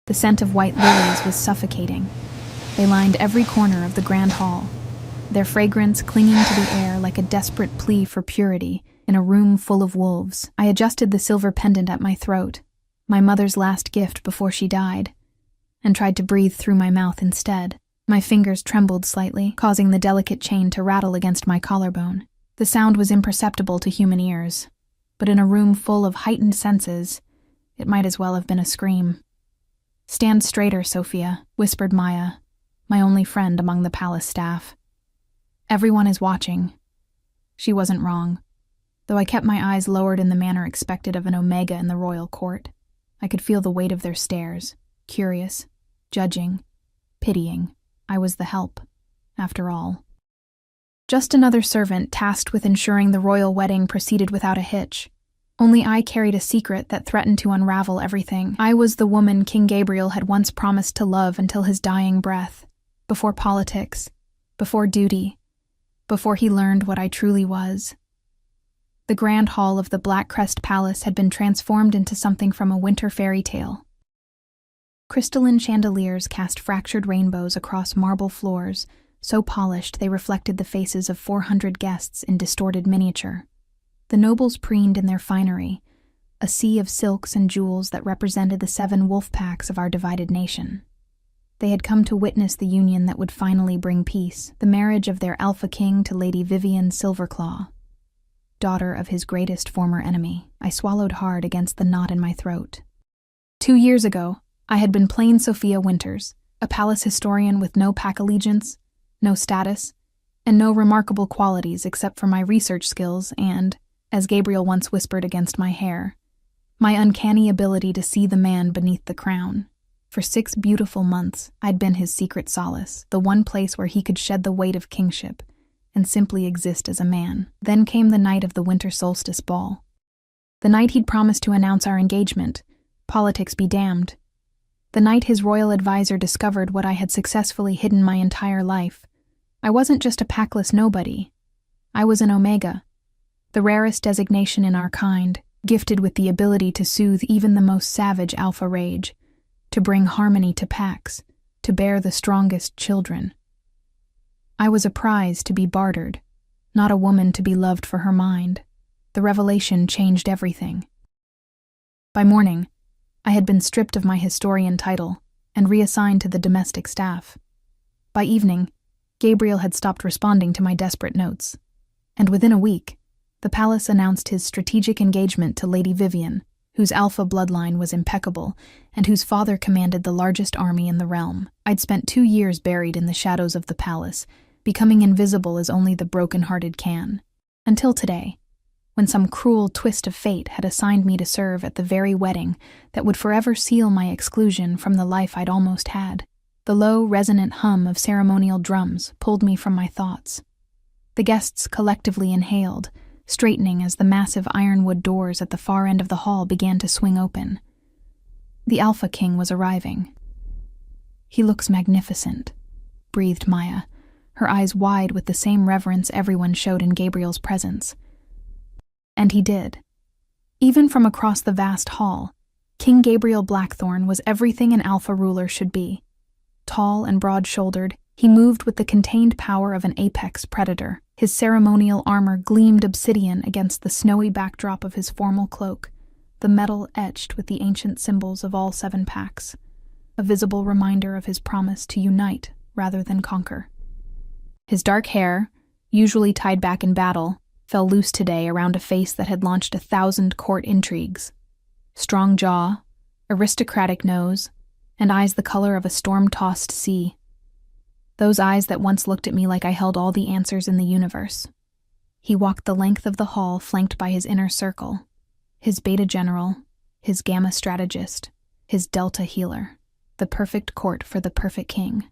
The scent of white lilies was suffocating. They lined every corner of the grand hall, their fragrance clinging to the air like a desperate plea for purity in a room full of wolves. I adjusted the silver pendant at my throat, my mother's last gift before she died, and tried to breathe through my mouth instead. My fingers trembled slightly, causing the delicate chain to rattle against my collarbone. The sound was imperceptible to human ears, but in a room full of heightened senses, it might as well have been a scream. "Stand straighter, Sophia," whispered Maya, my only friend among the palace staff. "Everyone is watching." She wasn't wrong. Though I kept my eyes lowered in the manner expected of an Omega in the royal court, I could feel the weight of their stares, curious, judging, pitying. I was the help, after all. Just another servant tasked with ensuring the royal wedding proceeded without a hitch. Only I carried a secret that threatened to unravel everything. I was the woman King Gabriel had once promised to love until his dying breath, before politics, before duty, before he learned what I truly was. The grand hall of the Black Crest Palace had been transformed into something from a winter fairy tale. Crystalline chandeliers cast fractured rainbows across marble floors, so polished they reflected the faces of 400 guests in distorted miniature. The nobles preened in their finery, a sea of silks and jewels that represented the 7 wolf packs of our divided nation. They had come to witness the union that would finally bring peace, the marriage of their Alpha King to Lady Vivian Silverclaw, daughter of his greatest former enemy. I swallowed hard against the knot in my throat. 2 years ago, I had been plain Sophia Winters, a palace historian with no pack allegiance, no status, and no remarkable qualities except for my research skills and, as Gabriel once whispered against my hair, my uncanny ability to see the man beneath the crown. For 6 beautiful months, I'd been his secret solace, the one place where he could shed the weight of kingship and simply exist as a man. Then came the night of the winter solstice ball. The night he'd promised to announce our engagement, politics be damned. The night his royal advisor discovered what I had successfully hidden my entire life. I wasn't just a packless nobody. I was an Omega, the rarest designation in our kind, gifted with the ability to soothe even the most savage alpha rage, to bring harmony to packs, to bear the strongest children. I was a prize to be bartered, not a woman to be loved for her mind. The revelation changed everything. By morning, I had been stripped of my historian title and reassigned to the domestic staff. By evening, Gabriel had stopped responding to my desperate notes, and within a week, the palace announced his strategic engagement to Lady Vivian, whose alpha bloodline was impeccable and whose father commanded the largest army in the realm. I'd spent 2 years buried in the shadows of the palace, becoming invisible as only the broken-hearted can, until today, when some cruel twist of fate had assigned me to serve at the very wedding that would forever seal my exclusion from the life I'd almost had. The low, resonant hum of ceremonial drums pulled me from my thoughts. The guests collectively inhaled, straightening as the massive ironwood doors at the far end of the hall began to swing open. The Alpha King was arriving. "He looks magnificent," breathed Maya, her eyes wide with the same reverence everyone showed in Gabriel's presence. And he did. Even from across the vast hall, King Gabriel Blackthorn was everything an alpha ruler should be. Tall and broad-shouldered, he moved with the contained power of an apex predator. His ceremonial armor gleamed obsidian against the snowy backdrop of his formal cloak, the metal etched with the ancient symbols of all 7 packs, a visible reminder of his promise to unite rather than conquer. His dark hair, usually tied back in battle, fell loose today around a face that had launched 1,000 court intrigues. Strong jaw, aristocratic nose, and eyes the color of a storm-tossed sea. Those eyes that once looked at me like I held all the answers in the universe. He walked the length of the hall flanked by his inner circle, his beta general, his gamma strategist, his delta healer, the perfect court for the perfect king.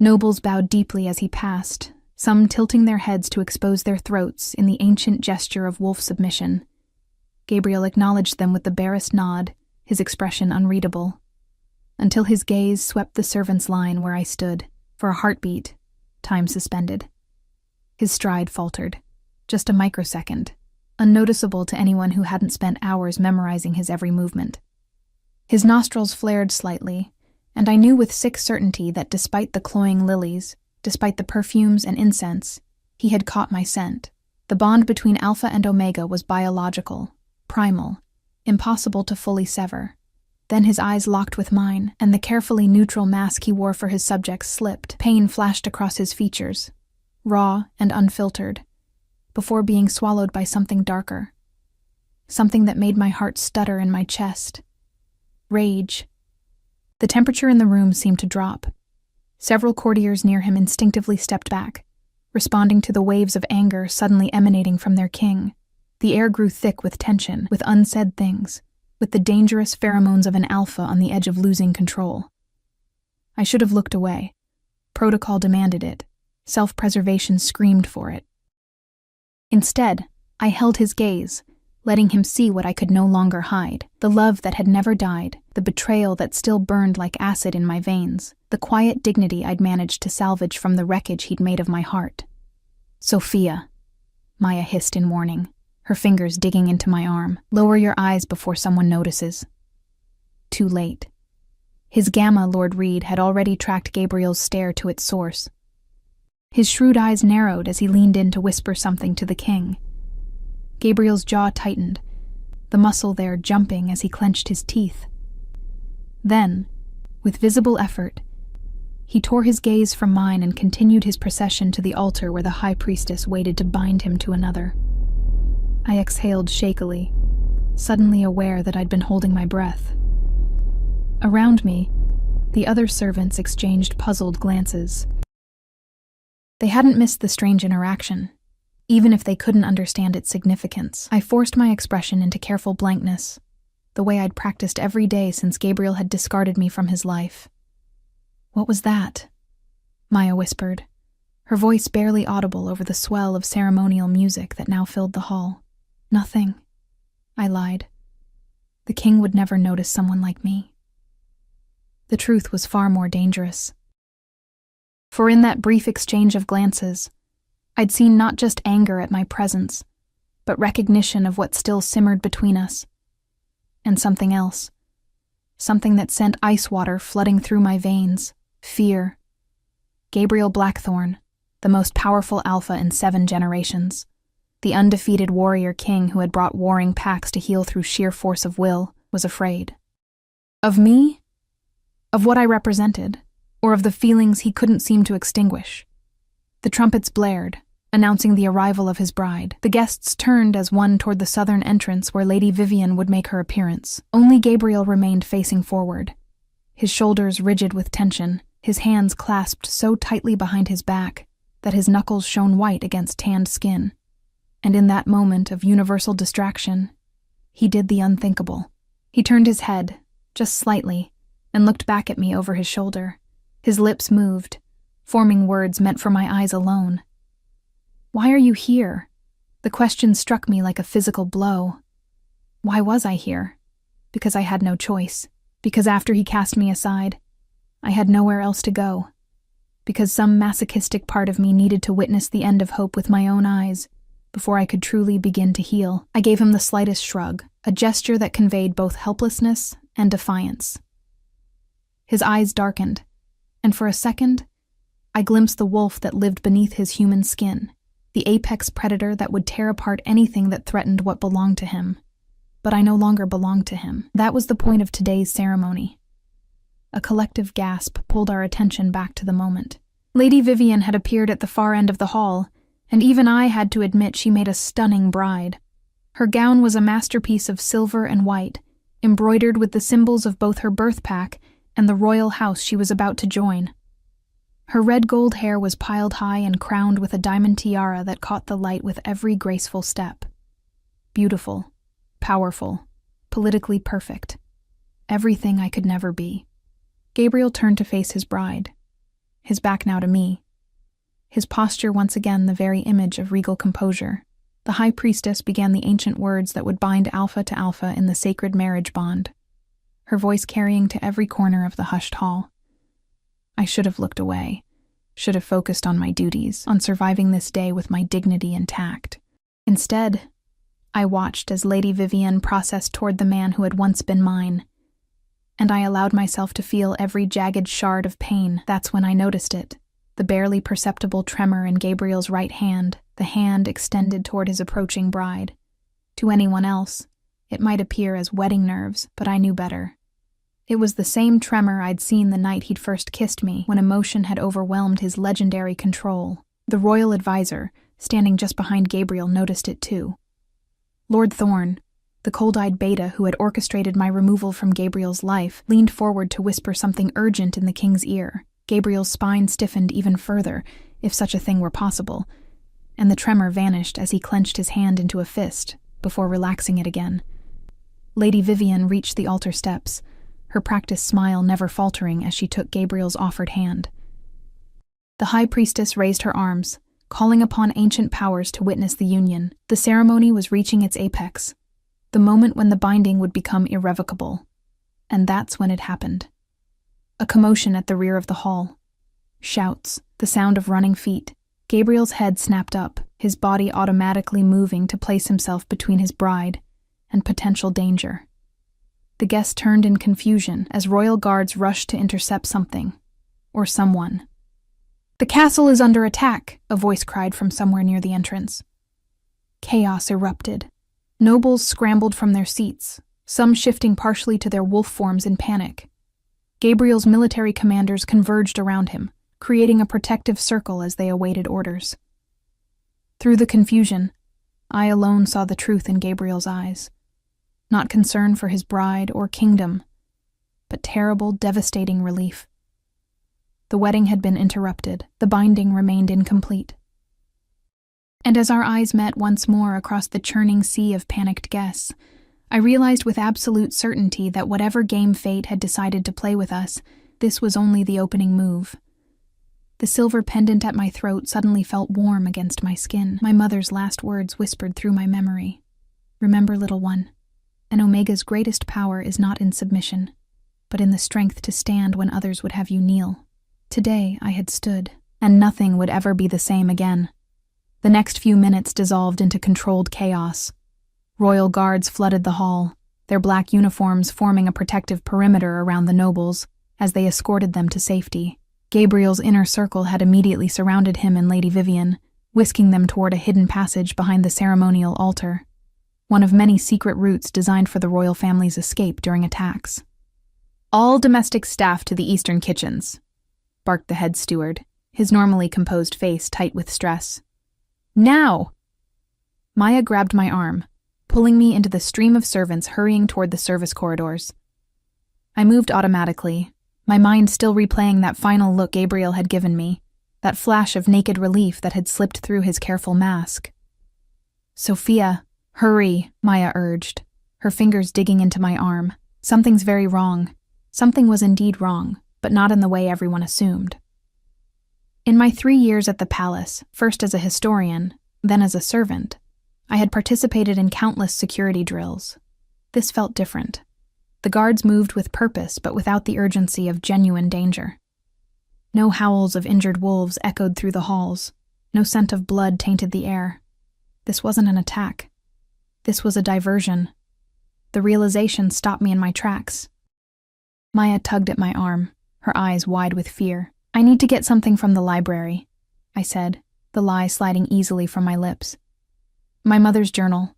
Nobles bowed deeply as he passed, some tilting their heads to expose their throats in the ancient gesture of wolf submission. Gabriel acknowledged them with the barest nod, his expression unreadable, until his gaze swept the servants' line where I stood. For a heartbeat, time suspended. His stride faltered, just a microsecond, unnoticeable to anyone who hadn't spent hours memorizing his every movement. His nostrils flared slightly, and I knew with sick certainty that despite the cloying lilies, despite the perfumes and incense, he had caught my scent. The bond between Alpha and Omega was biological, primal, impossible to fully sever. Then his eyes locked with mine, and the carefully neutral mask he wore for his subjects slipped. Pain flashed across his features, raw and unfiltered, before being swallowed by something darker. Something that made my heart stutter in my chest. Rage. The temperature in the room seemed to drop. Several courtiers near him instinctively stepped back, responding to the waves of anger suddenly emanating from their king. The air grew thick with tension, with unsaid things, with the dangerous pheromones of an alpha on the edge of losing control. I should have looked away. Protocol demanded it. Self-preservation screamed for it. Instead, I held his gaze, letting him see what I could no longer hide, the love that had never died, the betrayal that still burned like acid in my veins, the quiet dignity I'd managed to salvage from the wreckage he'd made of my heart. "Sophia," Maya hissed in warning, her fingers digging into my arm. "Lower your eyes before someone notices." Too late. His gamma, Lord Reed, had already tracked Gabriel's stare to its source. His shrewd eyes narrowed as he leaned in to whisper something to the king. Gabriel's jaw tightened, the muscle there jumping as he clenched his teeth. Then, with visible effort, he tore his gaze from mine and continued his procession to the altar where the high priestess waited to bind him to another. I exhaled shakily, suddenly aware that I'd been holding my breath. Around me, the other servants exchanged puzzled glances. They hadn't missed the strange interaction, even if they couldn't understand its significance. I forced my expression into careful blankness, the way I'd practiced every day since Gabriel had discarded me from his life. "What was that?" Maya whispered, her voice barely audible over the swell of ceremonial music that now filled the hall. "Nothing," I lied. The king would never notice someone like me. The truth was far more dangerous. For in that brief exchange of glances, I'd seen not just anger at my presence, but recognition of what still simmered between us. And something else. Something that sent ice water flooding through my veins. Fear. Gabriel Blackthorn, the most powerful alpha in 7 generations. The undefeated warrior king who had brought warring packs to heel through sheer force of will, was afraid. Of me? Of what I represented, or of the feelings he couldn't seem to extinguish. The trumpets blared, announcing the arrival of his bride. The guests turned as one toward the southern entrance where Lady Vivian would make her appearance. Only Gabriel remained facing forward, his shoulders rigid with tension, his hands clasped so tightly behind his back that his knuckles shone white against tanned skin. And in that moment of universal distraction, he did the unthinkable. He turned his head, just slightly, and looked back at me over his shoulder. His lips moved, forming words meant for my eyes alone. "Why are you here?" The question struck me like a physical blow. Why was I here? Because I had no choice. Because after he cast me aside, I had nowhere else to go. Because some masochistic part of me needed to witness the end of hope with my own eyes before I could truly begin to heal. I gave him the slightest shrug, a gesture that conveyed both helplessness and defiance. His eyes darkened, and for a second, I glimpsed the wolf that lived beneath his human skin, the apex predator that would tear apart anything that threatened what belonged to him. But I no longer belonged to him. That was the point of today's ceremony. A collective gasp pulled our attention back to the moment. Lady Vivian had appeared at the far end of the hall, and even I had to admit she made a stunning bride. Her gown was a masterpiece of silver and white, embroidered with the symbols of both her birth pack and the royal house she was about to join. Her red gold hair was piled high and crowned with a diamond tiara that caught the light with every graceful step. Beautiful, powerful, politically perfect. Everything I could never be. Gabriel turned to face his bride, his back now to me. His posture once again the very image of regal composure. The high priestess began the ancient words that would bind alpha to alpha in the sacred marriage bond, her voice carrying to every corner of the hushed hall. I should have looked away, should have focused on my duties, on surviving this day with my dignity intact. Instead, I watched as Lady Vivian processed toward the man who had once been mine, and I allowed myself to feel every jagged shard of pain. That's when I noticed it. The barely perceptible tremor in Gabriel's right hand, the hand extended toward his approaching bride. To anyone else, it might appear as wedding nerves, but I knew better. It was the same tremor I'd seen the night he'd first kissed me, when emotion had overwhelmed his legendary control. The royal advisor, standing just behind Gabriel, noticed it too. Lord Thorne, the cold-eyed beta who had orchestrated my removal from Gabriel's life, leaned forward to whisper something urgent in the king's ear. Gabriel's spine stiffened even further, if such a thing were possible, and the tremor vanished as he clenched his hand into a fist, before relaxing it again. Lady Vivian reached the altar steps, her practiced smile never faltering as she took Gabriel's offered hand. The high priestess raised her arms, calling upon ancient powers to witness the union. The ceremony was reaching its apex, the moment when the binding would become irrevocable. And that's when it happened. A commotion at the rear of the hall. Shouts, the sound of running feet. Gabriel's head snapped up, his body automatically moving to place himself between his bride and potential danger. The guests turned in confusion as royal guards rushed to intercept something, or someone. "The castle is under attack," a voice cried from somewhere near the entrance. Chaos erupted. Nobles scrambled from their seats, some shifting partially to their wolf forms in panic. Gabriel's military commanders converged around him, creating a protective circle as they awaited orders. Through the confusion, I alone saw the truth in Gabriel's eyes. Not concern for his bride or kingdom, but terrible, devastating relief. The wedding had been interrupted, the binding remained incomplete. And as our eyes met once more across the churning sea of panicked guests, I realized with absolute certainty that whatever game fate had decided to play with us, this was only the opening move. The silver pendant at my throat suddenly felt warm against my skin. My mother's last words whispered through my memory. "Remember, little one, an Omega's greatest power is not in submission, but in the strength to stand when others would have you kneel." Today I had stood, and nothing would ever be the same again. The next few minutes dissolved into controlled chaos. Royal guards flooded the hall, their black uniforms forming a protective perimeter around the nobles as they escorted them to safety. Gabriel's inner circle had immediately surrounded him and Lady Vivian, whisking them toward a hidden passage behind the ceremonial altar, one of many secret routes designed for the royal family's escape during attacks. "All domestic staff to the eastern kitchens," barked the head steward, his normally composed face tight with stress. "Now!" Maya grabbed my arm, pulling me into the stream of servants hurrying toward the service corridors. I moved automatically, my mind still replaying that final look Gabriel had given me, that flash of naked relief that had slipped through his careful mask. "Sophia, hurry," Maya urged, her fingers digging into my arm. "Something's very wrong." Something was indeed wrong, but not in the way everyone assumed. In my 3 years at the palace, first as a historian, then as a servant, I had participated in countless security drills. This felt different. The guards moved with purpose, but without the urgency of genuine danger. No howls of injured wolves echoed through the halls. No scent of blood tainted the air. This wasn't an attack. This was a diversion. The realization stopped me in my tracks. Maya tugged at my arm, her eyes wide with fear. "I need to get something from the library," I said, the lie sliding easily from my lips. "My mother's journal.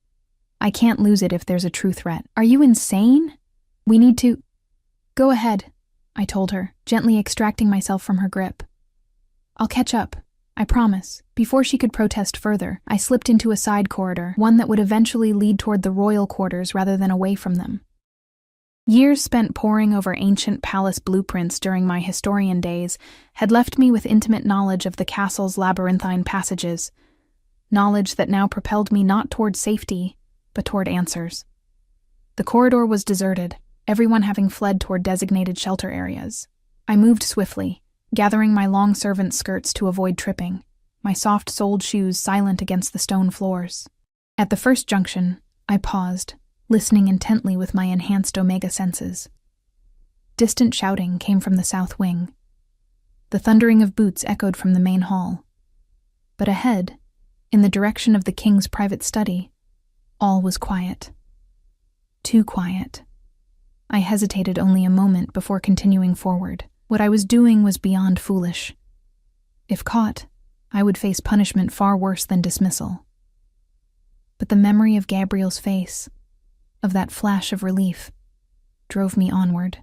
I can't lose it if there's a true threat." "Are you insane? We need to—" "Go ahead," I told her, gently extracting myself from her grip. "I'll catch up, I promise." Before she could protest further, I slipped into a side corridor, one that would eventually lead toward the royal quarters rather than away from them. Years spent poring over ancient palace blueprints during my historian days had left me with intimate knowledge of the castle's labyrinthine passages, knowledge that now propelled me not toward safety, but toward answers. The corridor was deserted, everyone having fled toward designated shelter areas. I moved swiftly, gathering my long servant skirts to avoid tripping, my soft-soled shoes silent against the stone floors. At the first junction, I paused, listening intently with my enhanced Omega senses. Distant shouting came from the south wing. The thundering of boots echoed from the main hall. But ahead, in the direction of the king's private study, all was quiet. Too quiet. I hesitated only a moment before continuing forward. What I was doing was beyond foolish. If caught, I would face punishment far worse than dismissal. But the memory of Gabriel's face, of that flash of relief, drove me onward.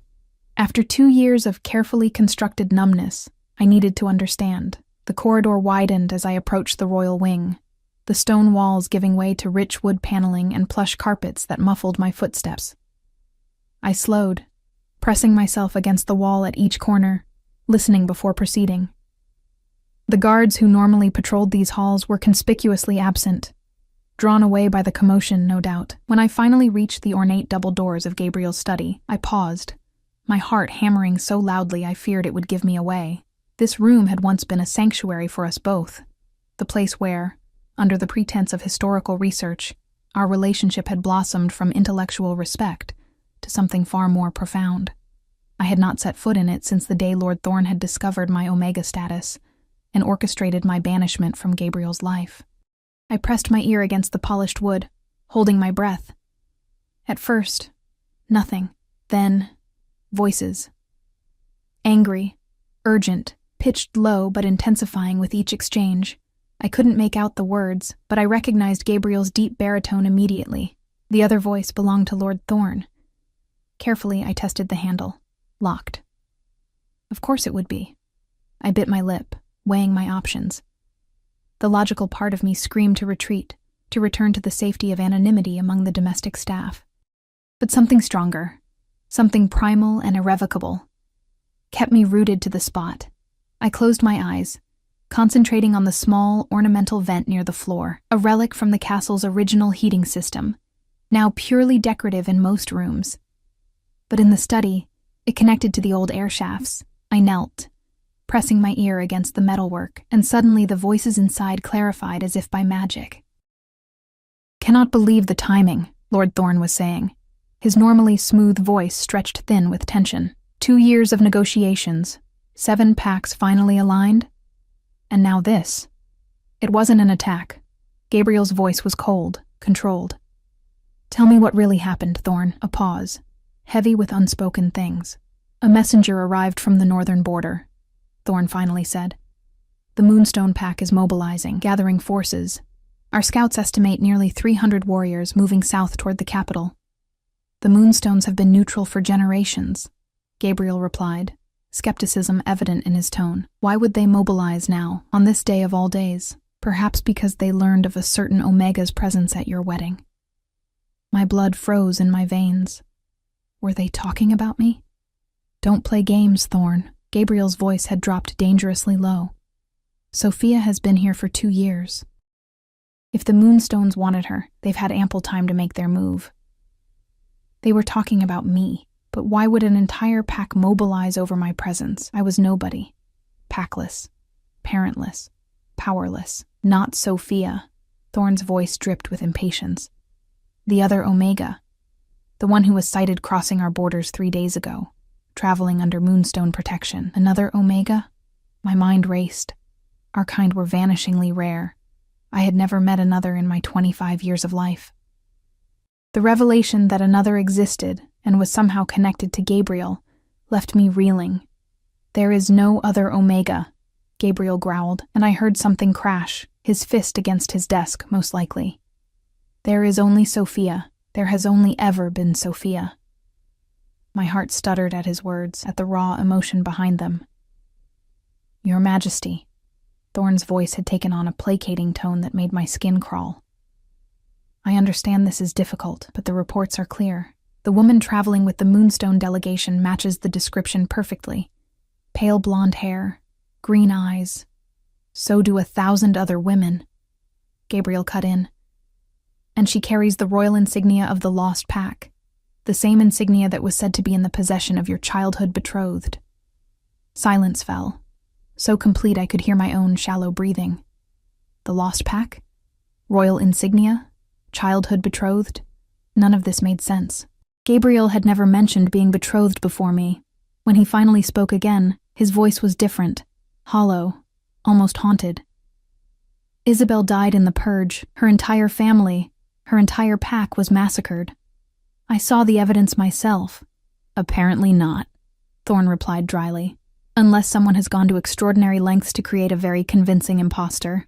After 2 years of carefully constructed numbness, I needed to understand. The corridor widened as I approached the royal wing, the stone walls giving way to rich wood paneling and plush carpets that muffled my footsteps. I slowed, pressing myself against the wall at each corner, listening before proceeding. The guards who normally patrolled these halls were conspicuously absent, drawn away by the commotion, no doubt. When I finally reached the ornate double doors of Gabriel's study, I paused, my heart hammering so loudly I feared it would give me away. This room had once been a sanctuary for us both, the place where, under the pretense of historical research, our relationship had blossomed from intellectual respect to something far more profound. I had not set foot in it since the day Lord Thorn had discovered my Omega status and orchestrated my banishment from Gabriel's life. I pressed my ear against the polished wood, holding my breath. At first, nothing. Then, voices. Angry, urgent, pitched low but intensifying with each exchange. I couldn't make out the words, but I recognized Gabriel's deep baritone immediately. The other voice belonged to Lord Thorn. Carefully, I tested the handle. Locked. Of course it would be. I bit my lip, weighing my options. The logical part of me screamed to retreat, to return to the safety of anonymity among the domestic staff. But something stronger, something primal and irrevocable, kept me rooted to the spot. I closed my eyes, concentrating on the small, ornamental vent near the floor, a relic from the castle's original heating system, now purely decorative in most rooms. But in the study, it connected to the old air shafts. I knelt, pressing my ear against the metalwork, and suddenly the voices inside clarified as if by magic. "Cannot believe the timing," Lord Thorn was saying. His normally smooth voice stretched thin with tension. 2 years of negotiations, 7 packs finally aligned, and now this. It wasn't an attack. Gabriel's voice was cold, controlled. "Tell me what really happened, Thorn." A pause, heavy with unspoken things. "A messenger arrived from the northern border," Thorn finally said. "The Moonstone Pack is mobilizing, gathering forces. Our scouts estimate nearly 300 warriors moving south toward the capital." "The Moonstones have been neutral for generations," Gabriel replied, skepticism evident in his tone. "Why would they mobilize now, on this day of all days? Perhaps because they learned of a certain Omega's presence at your wedding." My blood froze in my veins. Were they talking about me? "Don't play games, Thorn." Gabriel's voice had dropped dangerously low. "Sophia has been here for 2 years. If the Moonstones wanted her, they've had ample time to make their move. They were talking about me, but why would an entire pack mobilize over my presence? I was nobody. Packless, parentless, powerless. Not Sophia. Thorn's voice dripped with impatience. The other Omega. The one who was sighted crossing our borders 3 days ago, traveling under Moonstone protection. Another Omega? My mind raced. Our kind were vanishingly rare. I had never met another in my 25 years of life. The revelation that another existed and was somehow connected to Gabriel left me reeling. "There is no other Omega," Gabriel growled, and I heard something crash, his fist against his desk, most likely. "There is only Sophia. There has only ever been Sophia." My heart stuttered at his words, at the raw emotion behind them. "Your Majesty." Thorn's voice had taken on a placating tone that made my skin crawl. "I understand this is difficult, but the reports are clear. The woman traveling with the Moonstone delegation matches the description perfectly. Pale blonde hair, green eyes. So do 1,000 other women." Gabriel cut in. "And she carries the royal insignia of the Lost Pack, the same insignia that was said to be in the possession of your childhood betrothed." Silence fell, so complete I could hear my own shallow breathing. The Lost Pack? Royal insignia? Childhood betrothed? None of this made sense. Gabriel had never mentioned being betrothed before me. When he finally spoke again, his voice was different, hollow, almost haunted. "Isabel died in the purge. Her entire family, her entire pack was massacred. I saw the evidence myself. Apparently not, Thorn replied dryly, unless someone has gone to extraordinary lengths to create a very convincing imposter.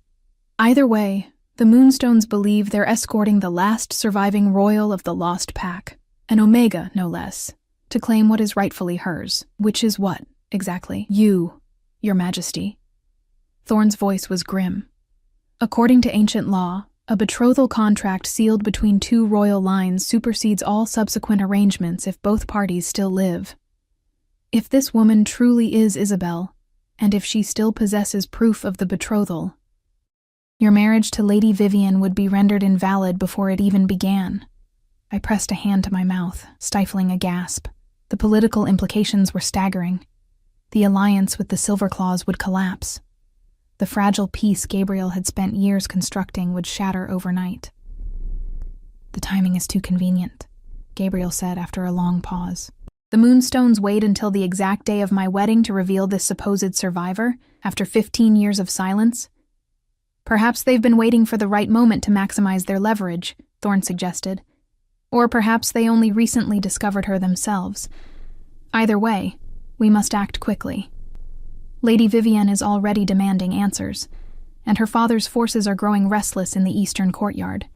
Either way, the Moonstones believe they're escorting the last surviving royal of the Lost Pack, an Omega, no less, to claim what is rightfully hers, which is what, exactly? You, Your Majesty. Thorn's voice was grim. According to ancient law, a betrothal contract sealed between two royal lines supersedes all subsequent arrangements if both parties still live. If this woman truly is Isabel, and if she still possesses proof of the betrothal, your marriage to Lady Vivian would be rendered invalid before it even began. I pressed a hand to my mouth, stifling a gasp. The political implications were staggering. The alliance with the Silverclaws would collapse. The fragile peace Gabriel had spent years constructing would shatter overnight. The timing is too convenient, Gabriel said after a long pause. The Moonstones wait until the exact day of my wedding to reveal this supposed survivor, after 15 years of silence? Perhaps they've been waiting for the right moment to maximize their leverage, Thorn suggested. Or perhaps they only recently discovered her themselves. Either way, we must act quickly. Lady Vivian is already demanding answers, and her father's forces are growing restless in the eastern courtyard.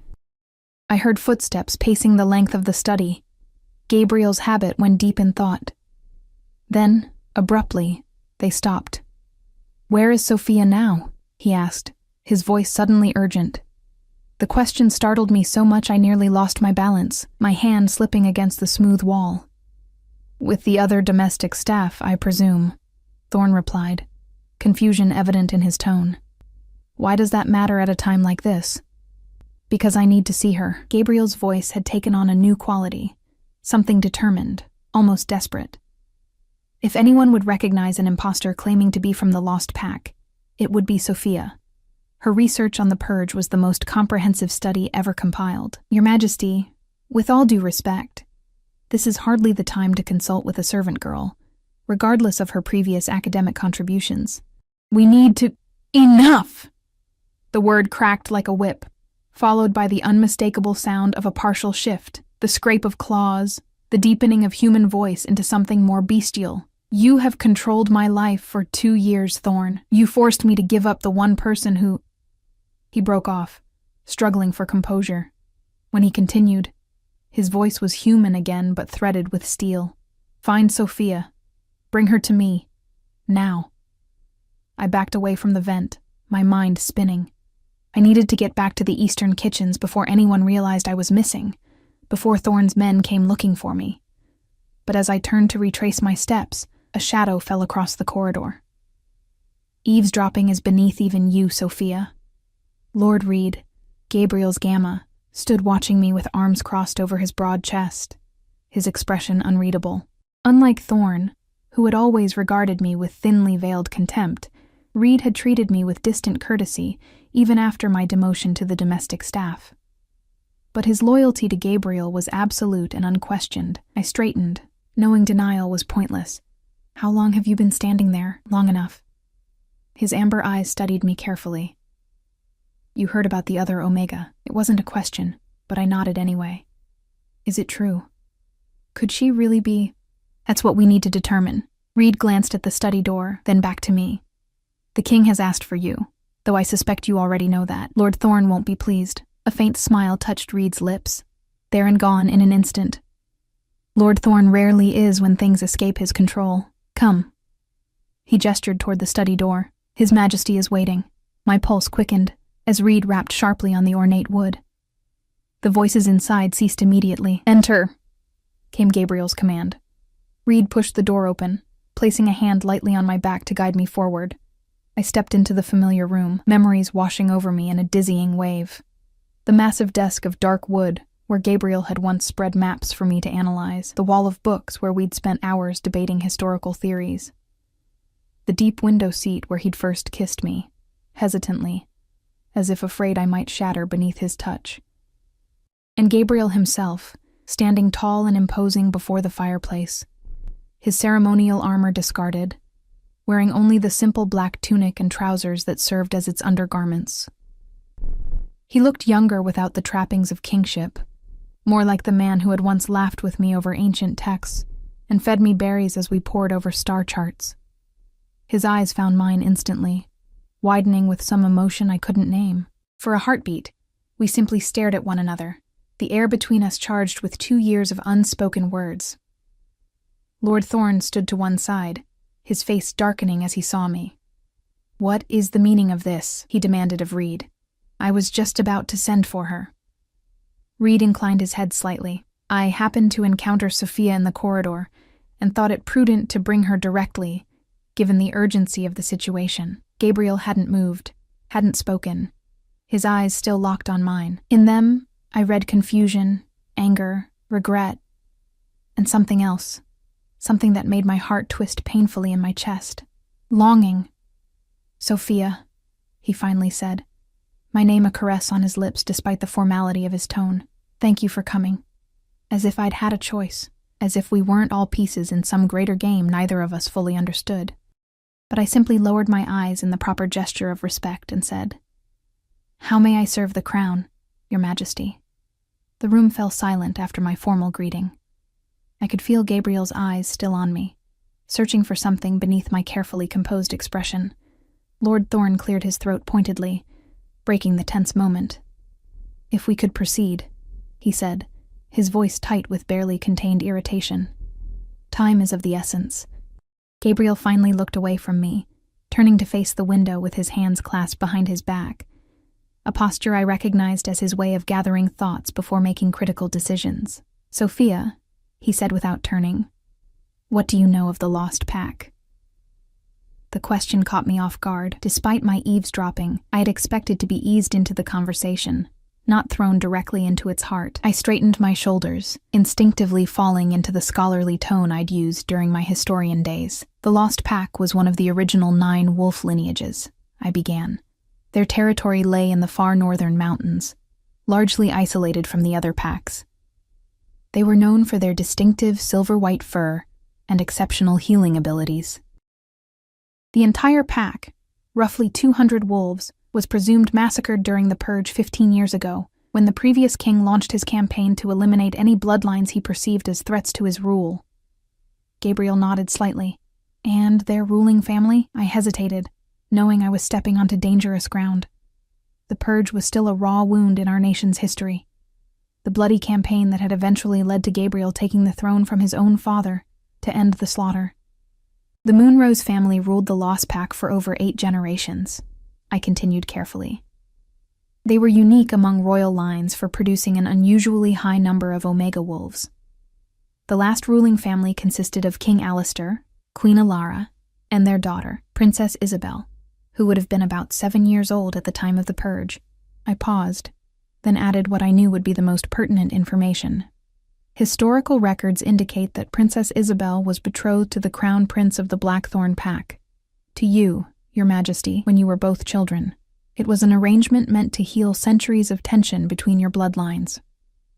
I heard footsteps pacing the length of the study, Gabriel's habit when deep in thought. Then, abruptly, they stopped. "Where is Sophia now?" he asked, his voice suddenly urgent. The question startled me so much I nearly lost my balance, my hand slipping against the smooth wall. "With the other domestic staff, I presume," Thorn replied, confusion evident in his tone. "Why does that matter at a time like this?" "Because I need to see her." Gabriel's voice had taken on a new quality, something determined, almost desperate. If anyone would recognize an imposter claiming to be from the Lost Pack, it would be Sophia. Her research on the Purge was the most comprehensive study ever compiled. "Your Majesty, with all due respect, this is hardly the time to consult with a servant girl, regardless of her previous academic contributions. We need to—" "Enough!" The word cracked like a whip, followed by the unmistakable sound of a partial shift, the scrape of claws, the deepening of human voice into something more bestial. "You have controlled my life for 2 years, Thorn. You forced me to give up the one person who—" He broke off, struggling for composure. When he continued, his voice was human again but threaded with steel. "Find Sophia. Bring her to me. Now." I backed away from the vent, my mind spinning. I needed to get back to the eastern kitchens before anyone realized I was missing, before Thorn's men came looking for me. But as I turned to retrace my steps, a shadow fell across the corridor. "Eavesdropping is beneath even you, Sophia." Lord Reed, Gabriel's Gamma, stood watching me with arms crossed over his broad chest, his expression unreadable. Unlike Thorn, who had always regarded me with thinly veiled contempt, Reed had treated me with distant courtesy even after my demotion to the domestic staff. But his loyalty to Gabriel was absolute and unquestioned. I straightened, knowing denial was pointless. "How long have you been standing there?" "Long enough." His amber eyes studied me carefully. "You heard about the other Omega." It wasn't a question, but I nodded anyway. "Is it true? Could she really be—" "That's what we need to determine." Reed glanced at the study door, then back to me. "The king has asked for you, though I suspect you already know that. Lord Thorn won't be pleased." A faint smile touched Reed's lips, there and gone in an instant. "Lord Thorn rarely is when things escape his control. Come." He gestured toward the study door. "His Majesty is waiting." My pulse quickened as Reed rapped sharply on the ornate wood. The voices inside ceased immediately. "Enter," came Gabriel's command. Reed pushed the door open, placing a hand lightly on my back to guide me forward. I stepped into the familiar room, memories washing over me in a dizzying wave. The massive desk of dark wood, where Gabriel had once spread maps for me to analyze, the wall of books where we'd spent hours debating historical theories. The deep window seat where he'd first kissed me, hesitantly, as if afraid I might shatter beneath his touch. And Gabriel himself, standing tall and imposing before the fireplace, his ceremonial armor discarded, wearing only the simple black tunic and trousers that served as its undergarments. He looked younger without the trappings of kingship, more like the man who had once laughed with me over ancient texts, and fed me berries as we pored over star charts. His eyes found mine instantly, widening with some emotion I couldn't name. For a heartbeat, we simply stared at one another, the air between us charged with 2 years of unspoken words. Lord Thorne stood to one side, his face darkening as he saw me. "What is the meaning of this?" he demanded of Reed. "I was just about to send for her." Reed inclined his head slightly. "I happened to encounter Sophia in the corridor and thought it prudent to bring her directly, given the urgency of the situation." Gabriel hadn't moved, hadn't spoken, his eyes still locked on mine. In them, I read confusion, anger, regret, and something else, something that made my heart twist painfully in my chest. Longing. "Sophia," he finally said, my name a caress on his lips despite the formality of his tone. "Thank you for coming." As if I'd had a choice, as if we weren't all pieces in some greater game neither of us fully understood. But I simply lowered my eyes in the proper gesture of respect and said, "How may I serve the crown, Your Majesty?" The room fell silent after my formal greeting. I could feel Gabriel's eyes still on me, searching for something beneath my carefully composed expression. Lord Thorne cleared his throat pointedly, breaking the tense moment. "If we could proceed," he said, his voice tight with barely contained irritation. "Time is of the essence." Gabriel finally looked away from me, turning to face the window with his hands clasped behind his back, a posture I recognized as his way of gathering thoughts before making critical decisions. "Sophia," he said without turning, "what do you know of the Lost Pack?" The question caught me off guard. Despite my eavesdropping, I had expected to be eased into the conversation, not thrown directly into its heart. I straightened my shoulders, instinctively falling into the scholarly tone I'd used during my historian days. "The Lost Pack was one of the original 9 wolf lineages," I began. "Their territory lay in the far northern mountains, largely isolated from the other packs. They were known for their distinctive silver-white fur and exceptional healing abilities. The entire pack, roughly 200 wolves, was presumed massacred during the Purge 15 years ago, when the previous king launched his campaign to eliminate any bloodlines he perceived as threats to his rule." Gabriel nodded slightly. "And their ruling family?" I hesitated, knowing I was stepping onto dangerous ground. The Purge was still a raw wound in our nation's history. The bloody campaign that had eventually led to Gabriel taking the throne from his own father to end the slaughter. "The Moonrose family ruled the Lost Pack for over 8 generations, I continued carefully. "They were unique among royal lines for producing an unusually high number of Omega wolves. The last ruling family consisted of King Alistair, Queen Alara, and their daughter, Princess Isabel, who would have been about 7 years old at the time of the Purge." I paused, then added what I knew would be the most pertinent information. "Historical records indicate that Princess Isabel was betrothed to the Crown Prince of the Blackthorn Pack, to you, Your Majesty, when you were both children. It was an arrangement meant to heal centuries of tension between your bloodlines."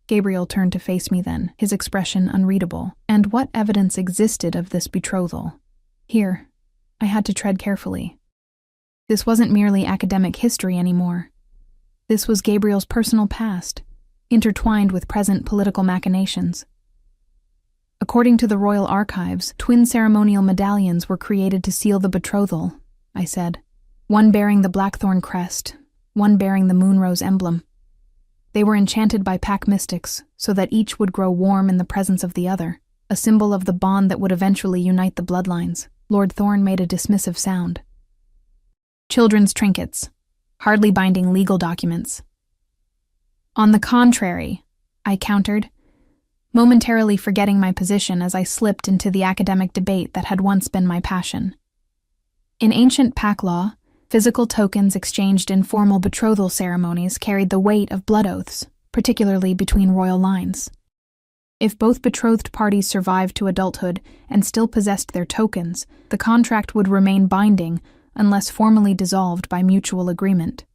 Gabriel turned to face me then, his expression unreadable. "And what evidence existed of this betrothal?" Here, I had to tread carefully. This wasn't merely academic history anymore. This was Gabriel's personal past, intertwined with present political machinations. "According to the royal archives, twin ceremonial medallions were created to seal the betrothal," I said. "One bearing the Blackthorn crest, one bearing the Moonrose emblem. They were enchanted by pack mystics so that each would grow warm in the presence of the other, a symbol of the bond that would eventually unite the bloodlines." Lord Thorne made a dismissive sound. "Children's trinkets, hardly binding legal documents." "On the contrary," I countered, momentarily forgetting my position as I slipped into the academic debate that had once been my passion. "In ancient pack law, physical tokens exchanged in formal betrothal ceremonies carried the weight of blood oaths, particularly between royal lines. If both betrothed parties survived to adulthood and still possessed their tokens, the contract would remain binding unless formally dissolved by mutual agreement."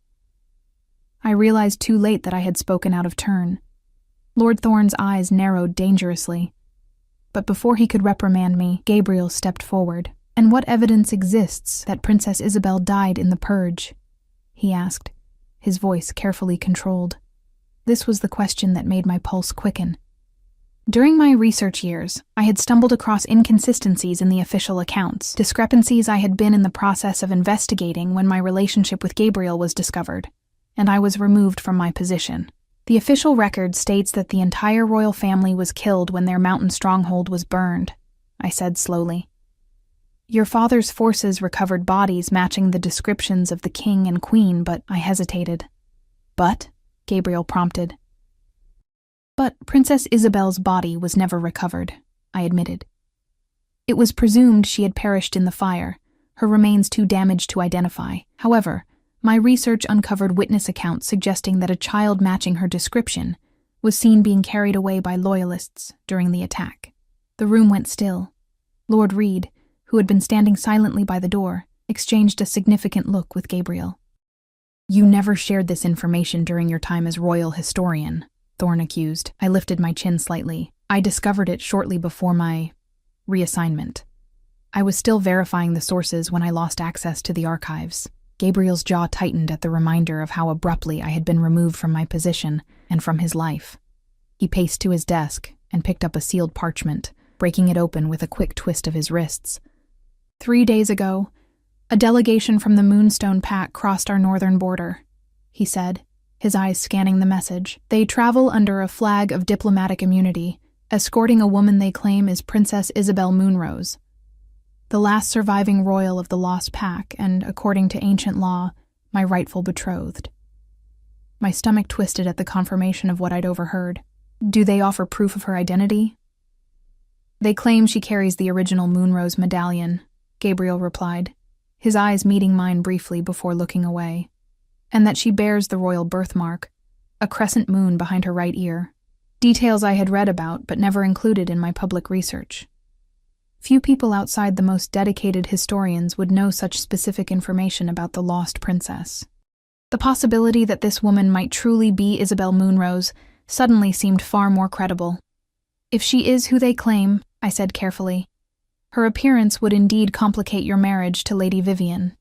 I realized too late that I had spoken out of turn. Lord Thorne's eyes narrowed dangerously. But before he could reprimand me, Gabriel stepped forward. "And what evidence exists that Princess Isabel died in the Purge?" he asked, his voice carefully controlled. This was the question that made my pulse quicken. During my research years, I had stumbled across inconsistencies in the official accounts, discrepancies I had been in the process of investigating when my relationship with Gabriel was discovered, and I was removed from my position. The official record states that the entire royal family was killed when their mountain stronghold was burned, I said slowly. Your father's forces recovered bodies matching the descriptions of the king and queen, but I hesitated. But? Gabriel prompted. But Princess Isabel's body was never recovered, I admitted. It was presumed she had perished in the fire, her remains too damaged to identify. However, my research uncovered witness accounts suggesting that a child matching her description was seen being carried away by loyalists during the attack. The room went still. Lord Reed, who had been standing silently by the door, exchanged a significant look with Gabriel. You never shared this information during your time as royal historian, Thorne accused. I lifted my chin slightly. I discovered it shortly before my reassignment. I was still verifying the sources when I lost access to the archives. Gabriel's jaw tightened at the reminder of how abruptly I had been removed from my position and from his life. He paced to his desk and picked up a sealed parchment, breaking it open with a quick twist of his wrists. 3 days ago, a delegation from the Moonstone Pack crossed our northern border, he said, his eyes scanning the message. They travel under a flag of diplomatic immunity, escorting a woman they claim is Princess Isabel Moonrose, the last surviving royal of the Lost Pack and, according to ancient law, my rightful betrothed. My stomach twisted at the confirmation of what I'd overheard. Do they offer proof of her identity? They claim she carries the original Moonrose medallion, Gabriel replied, his eyes meeting mine briefly before looking away, and that she bears the royal birthmark, a crescent moon behind her right ear. Details I had read about but never included in my public research. Few people outside the most dedicated historians would know such specific information about the lost princess. The possibility that this woman might truly be Isabel Moonrose suddenly seemed far more credible. If she is who they claim, I said carefully, her appearance would indeed complicate your marriage to Lady Vivian.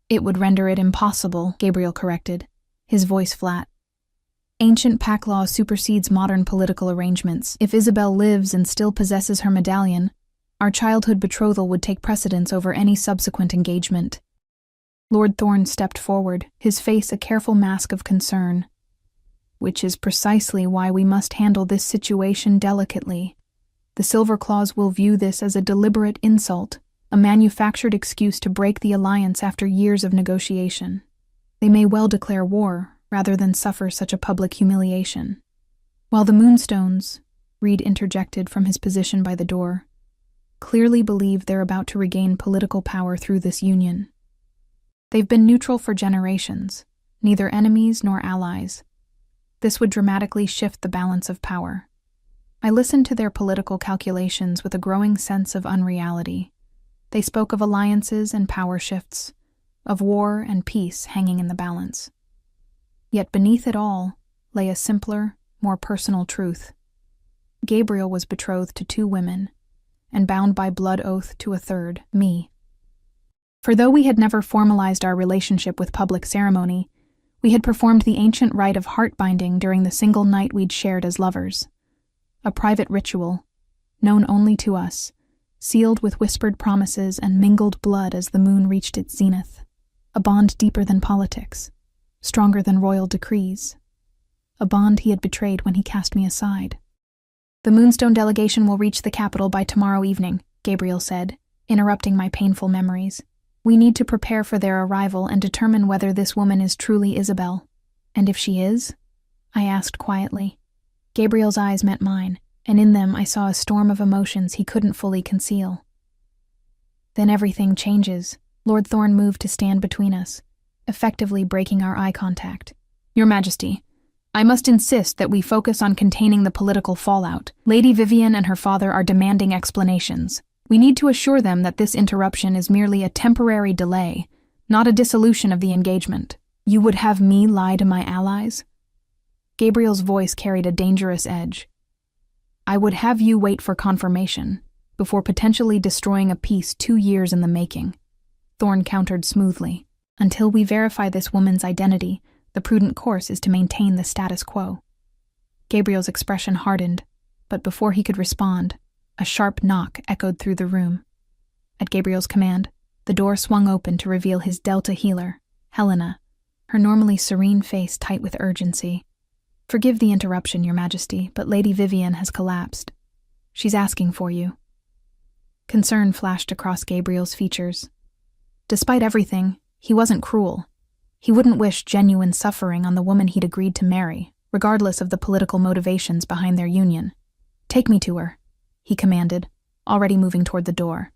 It would render it impossible, Gabriel corrected, his voice flat. Ancient pack law supersedes modern political arrangements. If Isabel lives and still possesses her medallion, our childhood betrothal would take precedence over any subsequent engagement. Lord Thorne stepped forward, his face a careful mask of concern. Which is precisely why we must handle this situation delicately. The Silverclaws will view this as a deliberate insult, a manufactured excuse to break the alliance after years of negotiation. They may well declare war, rather than suffer such a public humiliation. While the Moonstones, Reed interjected from his position by the door, clearly believe they're about to regain political power through this union. They've been neutral for generations, neither enemies nor allies. This would dramatically shift the balance of power. I listened to their political calculations with a growing sense of unreality. They spoke of alliances and power shifts, of war and peace hanging in the balance. Yet beneath it all lay a simpler, more personal truth. Gabriel was betrothed to 2 women, and bound by blood oath to a third, me. For though we had never formalized our relationship with public ceremony, we had performed the ancient rite of heart-binding during the single night we'd shared as lovers. A private ritual, known only to us, sealed with whispered promises and mingled blood as the moon reached its zenith. A bond deeper than politics, stronger than royal decrees. A bond he had betrayed when he cast me aside. The Moonstone delegation will reach the capital by tomorrow evening, Gabriel said, interrupting my painful memories. We need to prepare for their arrival and determine whether this woman is truly Isabel. And if she is? I asked quietly. Gabriel's eyes met mine, and in them I saw a storm of emotions he couldn't fully conceal. Then everything changes. Lord Thorne moved to stand between us, effectively breaking our eye contact. Your Majesty, I must insist that we focus on containing the political fallout. Lady Vivian and her father are demanding explanations. We need to assure them that this interruption is merely a temporary delay, not a dissolution of the engagement. You would have me lie to my allies? Gabriel's voice carried a dangerous edge. I would have you wait for confirmation, before potentially destroying a peace 2 years in the making. Thorne countered smoothly. Until we verify this woman's identity, the prudent course is to maintain the status quo. Gabriel's expression hardened. But before he could respond, a sharp knock echoed through the room. At Gabriel's command, the door swung open to reveal his Delta healer, Helena, her normally serene face tight with urgency. "Forgive the interruption, Your Majesty, but Lady Vivian has collapsed. She's asking for you." Concern flashed across Gabriel's features. Despite everything, he wasn't cruel. He wouldn't wish genuine suffering on the woman he'd agreed to marry, regardless of the political motivations behind their union. "Take me to her," he commanded, already moving toward the door.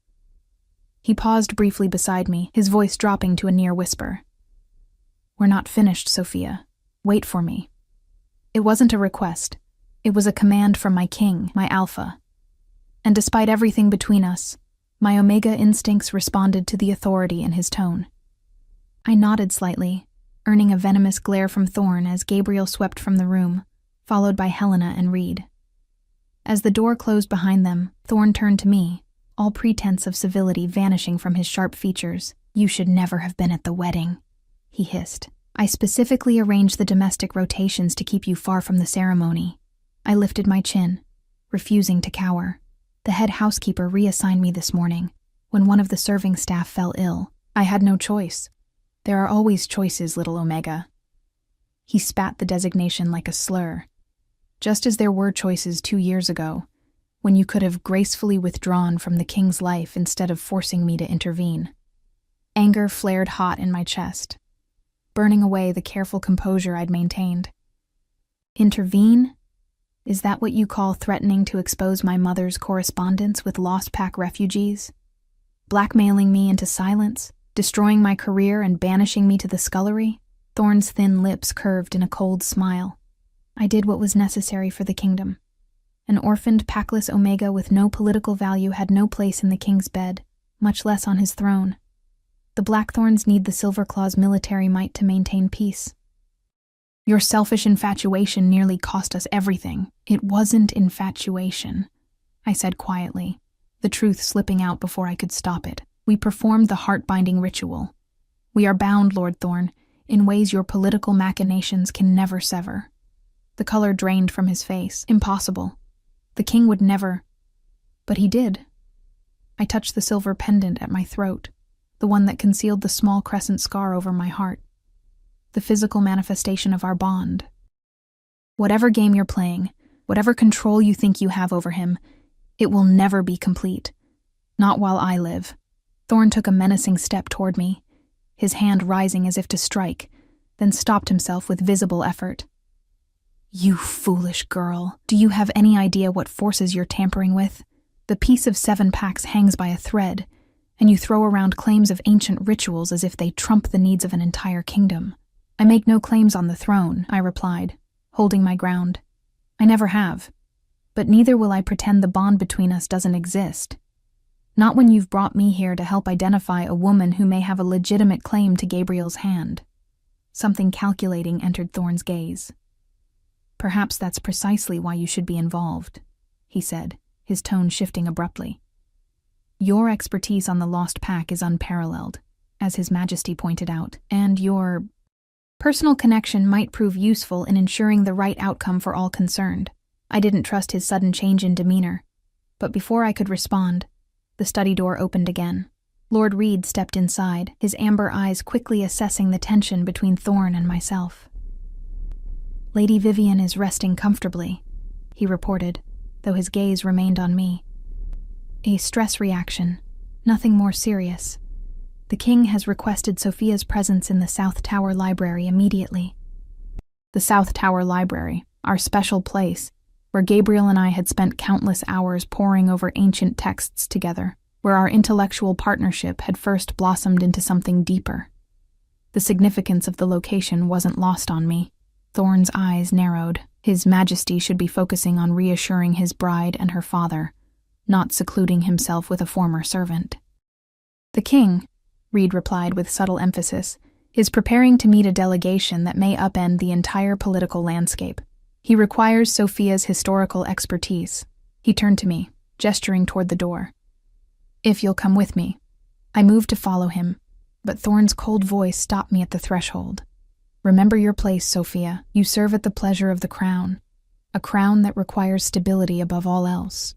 He paused briefly beside me, his voice dropping to a near whisper. "We're not finished, Sophia. Wait for me." It wasn't a request. It was a command from my king, my alpha. And despite everything between us, my Omega instincts responded to the authority in his tone. I nodded slightly, earning a venomous glare from Thorn as Gabriel swept from the room, followed by Helena and Reed. As the door closed behind them, Thorn turned to me, all pretense of civility vanishing from his sharp features. "You should never have been at the wedding," he hissed. "I specifically arranged the domestic rotations to keep you far from the ceremony." I lifted my chin, refusing to cower. The head housekeeper reassigned me this morning, when one of the serving staff fell ill. I had no choice. There are always choices, little Omega. He spat the designation like a slur. Just as there were choices 2 years ago, when you could have gracefully withdrawn from the king's life instead of forcing me to intervene. Anger flared hot in my chest, burning away the careful composure I'd maintained. Intervene? Is that what you call threatening to expose my mother's correspondence with Lost Pack refugees? Blackmailing me into silence, destroying my career and banishing me to the scullery? Thorn's thin lips curved in a cold smile. I did what was necessary for the kingdom. An orphaned, packless Omega with no political value had no place in the king's bed, much less on his throne. The Blackthorns need the Silverclaw's military might to maintain peace. Your selfish infatuation nearly cost us everything. It wasn't infatuation, I said quietly, the truth slipping out before I could stop it. We performed the heart-binding ritual. We are bound, Lord Thorn, in ways your political machinations can never sever. The color drained from his face. Impossible. The king would never. But he did. I touched the silver pendant at my throat, the one that concealed the small crescent scar over my heart. The physical manifestation of our bond. Whatever game you're playing, whatever control you think you have over him, it will never be complete. Not while I live. Thorn took a menacing step toward me, his hand rising as if to strike, then stopped himself with visible effort. You foolish girl. Do you have any idea what forces you're tampering with? The piece of 7 packs hangs by a thread, and you throw around claims of ancient rituals as if they trump the needs of an entire kingdom. I make no claims on the throne, I replied, holding my ground. I never have. But neither will I pretend the bond between us doesn't exist. Not when you've brought me here to help identify a woman who may have a legitimate claim to Gabriel's hand. Something calculating entered Thorn's gaze. Perhaps that's precisely why you should be involved, he said, his tone shifting abruptly. Your expertise on the Lost Pack is unparalleled, as His Majesty pointed out, and your personal connection might prove useful in ensuring the right outcome for all concerned. I didn't trust his sudden change in demeanor, but before I could respond, the study door opened again. Lord Reed stepped inside, his amber eyes quickly assessing the tension between Thorn and myself. Lady Vivian is resting comfortably, he reported, though his gaze remained on me. A stress reaction, nothing more serious. The king has requested Sophia's presence in the South Tower Library immediately. The South Tower Library, our special place, where Gabriel and I had spent countless hours poring over ancient texts together, where our intellectual partnership had first blossomed into something deeper. The significance of the location wasn't lost on me. Thorn's eyes narrowed. His Majesty should be focusing on reassuring his bride and her father, not secluding himself with a former servant. The king, Reed replied with subtle emphasis, is preparing to meet a delegation that may upend the entire political landscape. He requires Sophia's historical expertise. He turned to me, gesturing toward the door. If you'll come with me. I moved to follow him, but Thorn's cold voice stopped me at the threshold. Remember your place, Sophia. You serve at the pleasure of the crown. a crown that requires stability above all else.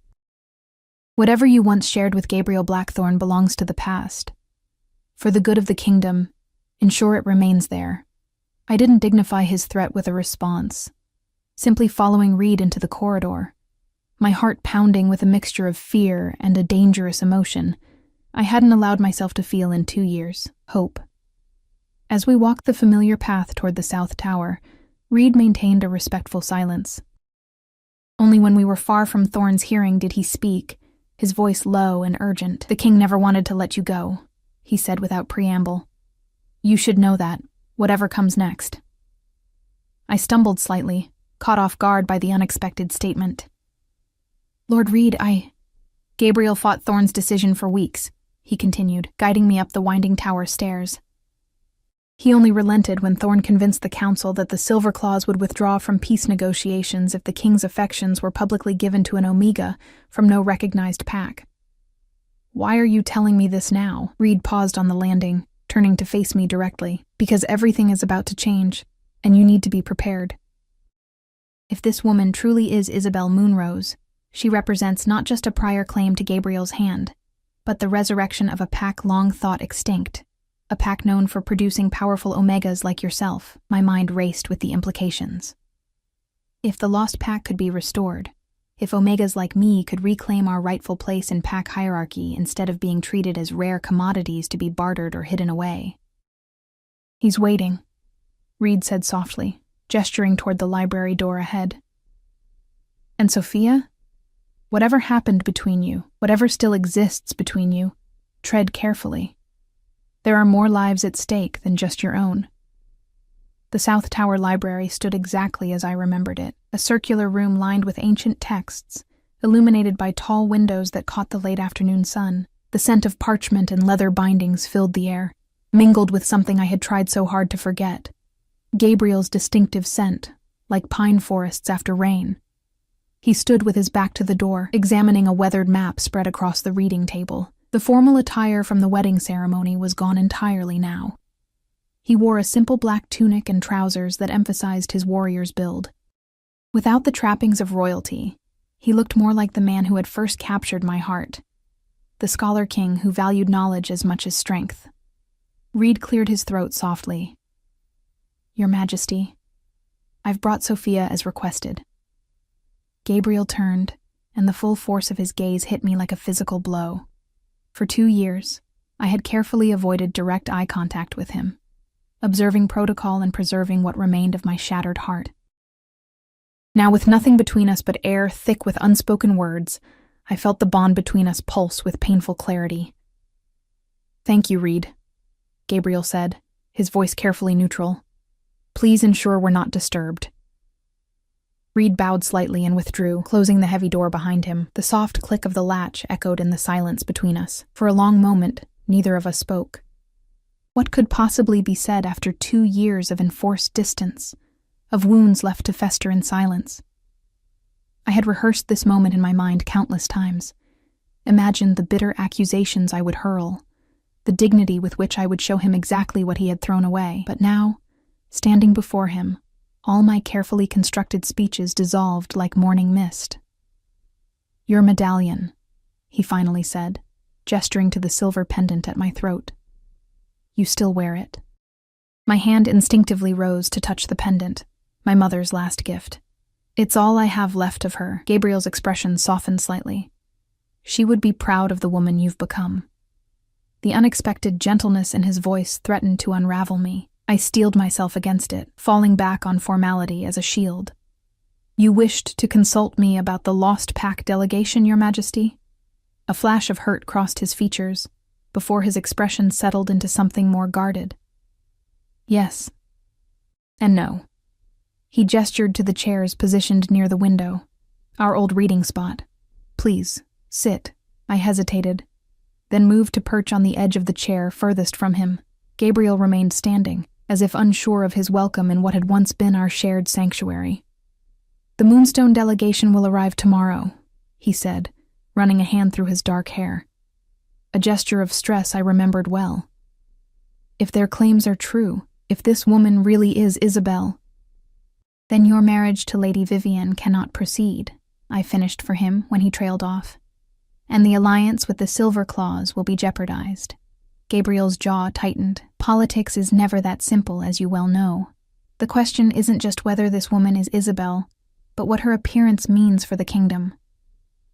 Whatever you once shared with Gabriel Blackthorne belongs to the past. For the good of the kingdom, ensure it remains there. I didn't dignify his threat with a response, simply following Reed into the corridor, my heart pounding with a mixture of fear and a dangerous emotion I hadn't allowed myself to feel in 2 years, hope. As we walked the familiar path toward the South Tower, Reed maintained a respectful silence. Only when we were far from Thorne's hearing did he speak, his voice low and urgent. "The king never wanted to let you go," he said without preamble. "You should know that, whatever comes next." I stumbled slightly, caught off guard by the unexpected statement. "Lord Reed, Gabriel fought Thorne's decision for weeks," he continued, guiding me up the winding tower stairs. "He only relented when Thorne convinced the council that the Silver Claws would withdraw from peace negotiations if the king's affections were publicly given to an Omega from no recognized pack." "Why are you telling me this now?" Reed paused on the landing, turning to face me directly. "Because everything is about to change, and you need to be prepared. If this woman truly is Isabel Moonrose, she represents not just a prior claim to Gabriel's hand, but the resurrection of a pack long thought extinct. A pack known for producing powerful Omegas like yourself." My mind raced with the implications. If the lost pack could be restored, if Omegas like me could reclaim our rightful place in pack hierarchy instead of being treated as rare commodities to be bartered or hidden away. "He's waiting," Reed said softly, gesturing toward the library door ahead. "And Sophia? Whatever happened between you, whatever still exists between you, tread carefully. There are more lives at stake than just your own." The South Tower Library stood exactly as I remembered it, a circular room lined with ancient texts, illuminated by tall windows that caught the late afternoon sun. The scent of parchment and leather bindings filled the air, mingled with something I had tried so hard to forget. Gabriel's distinctive scent, like pine forests after rain. He stood with his back to the door, examining a weathered map spread across the reading table. The formal attire from the wedding ceremony was gone entirely now. He wore a simple black tunic and trousers that emphasized his warrior's build. Without the trappings of royalty, he looked more like the man who had first captured my heart, the scholar king who valued knowledge as much as strength. Reed cleared his throat softly. "Your Majesty, I've brought Sophia as requested." Gabriel turned, and the full force of his gaze hit me like a physical blow. For 2 years, I had carefully avoided direct eye contact with him, observing protocol and preserving what remained of my shattered heart. Now, with nothing between us but air thick with unspoken words, I felt the bond between us pulse with painful clarity. "Thank you, Reed," Gabriel said, his voice carefully neutral. "Please ensure we're not disturbed." Reed bowed slightly and withdrew, closing the heavy door behind him. The soft click of the latch echoed in the silence between us. For a long moment, neither of us spoke. What could possibly be said after 2 years of enforced distance, of wounds left to fester in silence? I had rehearsed this moment in my mind countless times, imagined the bitter accusations I would hurl, the dignity with which I would show him exactly what he had thrown away. But now, standing before him, all my carefully constructed speeches dissolved like morning mist. "Your medallion," he finally said, gesturing to the silver pendant at my throat. "You still wear it." My hand instinctively rose to touch the pendant, my mother's last gift. "It's all I have left of her." Gabriel's expression softened slightly. "She would be proud of the woman you've become." The unexpected gentleness in his voice threatened to unravel me. I steeled myself against it, falling back on formality as a shield. "You wished to consult me about the Lost Pack delegation, Your Majesty?" A flash of hurt crossed his features, before his expression settled into something more guarded. "Yes. And no." He gestured to the chairs positioned near the window, our old reading spot. "Please, sit." I hesitated, then moved to perch on the edge of the chair furthest from him. Gabriel remained standing, as if unsure of his welcome in what had once been our shared sanctuary. "The Moonstone delegation will arrive tomorrow," he said, running a hand through his dark hair. A gesture of stress I remembered well. "If their claims are true, if this woman really is Isabel..." Then your marriage to Lady Vivian cannot proceed, I finished for him when he trailed off. And the alliance with the Silver Claws will be jeopardized. Gabriel's jaw tightened. Politics is never that simple, as you well know. The question isn't just whether this woman is Isabel, but what her appearance means for the kingdom.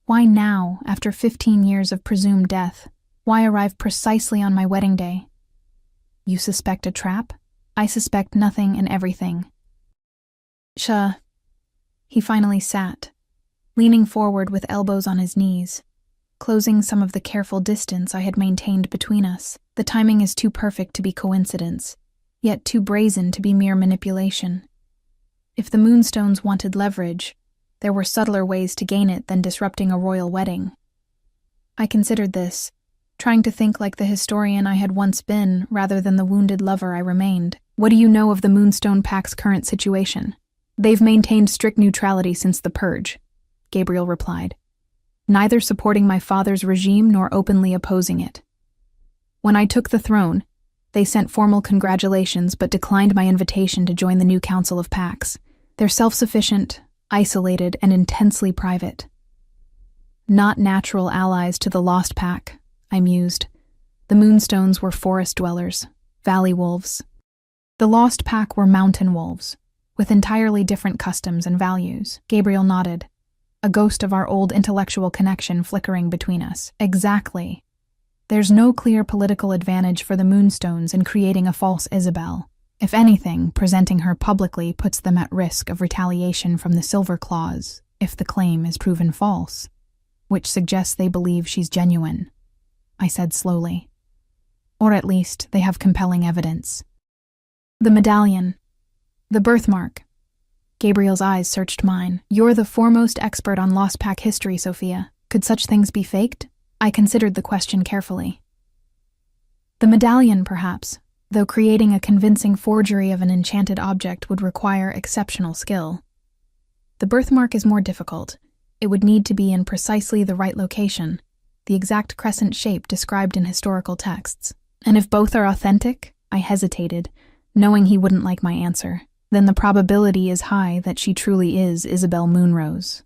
Why now, after 15 years of presumed death? Why arrive precisely on my wedding day? You suspect a trap? I suspect nothing and everything. He finally sat, leaning forward with elbows on his knees, closing some of the careful distance I had maintained between us. The timing is too perfect to be coincidence, yet too brazen to be mere manipulation. If the Moonstones wanted leverage, there were subtler ways to gain it than disrupting a royal wedding. I considered this, trying to think like the historian I had once been rather than the wounded lover I remained. What do you know of the Moonstone Pack's current situation? They've maintained strict neutrality since the Purge, Gabriel replied, neither supporting my father's regime nor openly opposing it. When I took the throne, they sent formal congratulations but declined my invitation to join the new Council of Packs. They're self-sufficient, isolated, and intensely private. Not natural allies to the Lost Pack, I mused. The Moonstones were forest dwellers, valley wolves. The Lost Pack were mountain wolves, with entirely different customs and values. Gabriel nodded, a ghost of our old intellectual connection flickering between us. Exactly. There's no clear political advantage for the Moonstones in creating a false Isabel. If anything, presenting her publicly puts them at risk of retaliation from the Silver Claws if the claim is proven false, which suggests they believe she's genuine, I said slowly. Or at least they have compelling evidence. The medallion. The birthmark. Gabriel's eyes searched mine. You're the foremost expert on Lost Pack history, Sophia. Could such things be faked? I considered the question carefully. The medallion, perhaps, though creating a convincing forgery of an enchanted object would require exceptional skill. The birthmark is more difficult. It would need to be in precisely the right location, the exact crescent shape described in historical texts. And if both are authentic, I hesitated, knowing he wouldn't like my answer. Then the probability is high that she truly is Isabel Moonrose.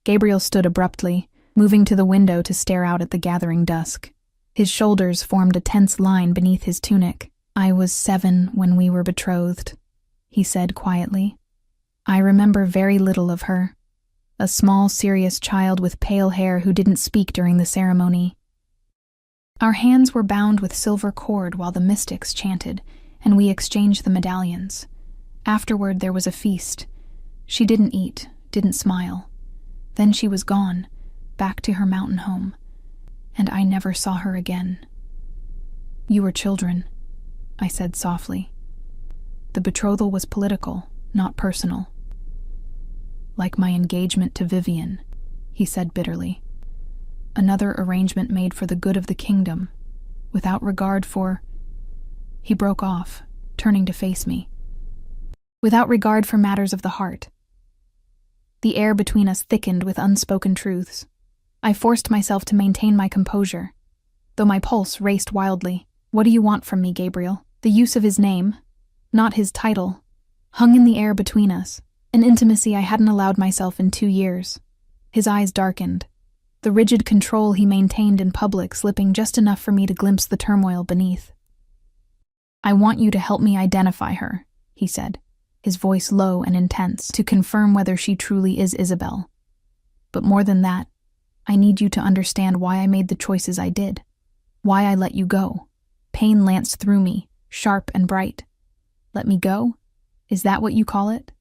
Gabriel stood abruptly, moving to the window to stare out at the gathering dusk. His shoulders formed a tense line beneath his tunic. I was 7 when we were betrothed, he said quietly. I remember very little of her. A small, serious child with pale hair who didn't speak during the ceremony. Our hands were bound with silver cord while the mystics chanted, and we exchanged the medallions. Afterward, there was a feast. She didn't eat, didn't smile. Then she was gone, back to her mountain home, and I never saw her again. You were children, I said softly. The betrothal was political, not personal. Like my engagement to Vivian, he said bitterly. Another arrangement made for the good of the kingdom, without regard for... He broke off, turning to face me. Without regard for matters of the heart. The air between us thickened with unspoken truths. I forced myself to maintain my composure, though my pulse raced wildly. What do you want from me, Gabriel? The use of his name, not his title, hung in the air between us, an intimacy I hadn't allowed myself in 2 years. His eyes darkened, the rigid control he maintained in public slipping just enough for me to glimpse the turmoil beneath. I want you to help me identify her, he said, his voice low and intense, to confirm whether she truly is Isabel. But more than that, I need you to understand why I made the choices I did, why I let you go. Pain lanced through me, sharp and bright. Let me go? Is that what you call it?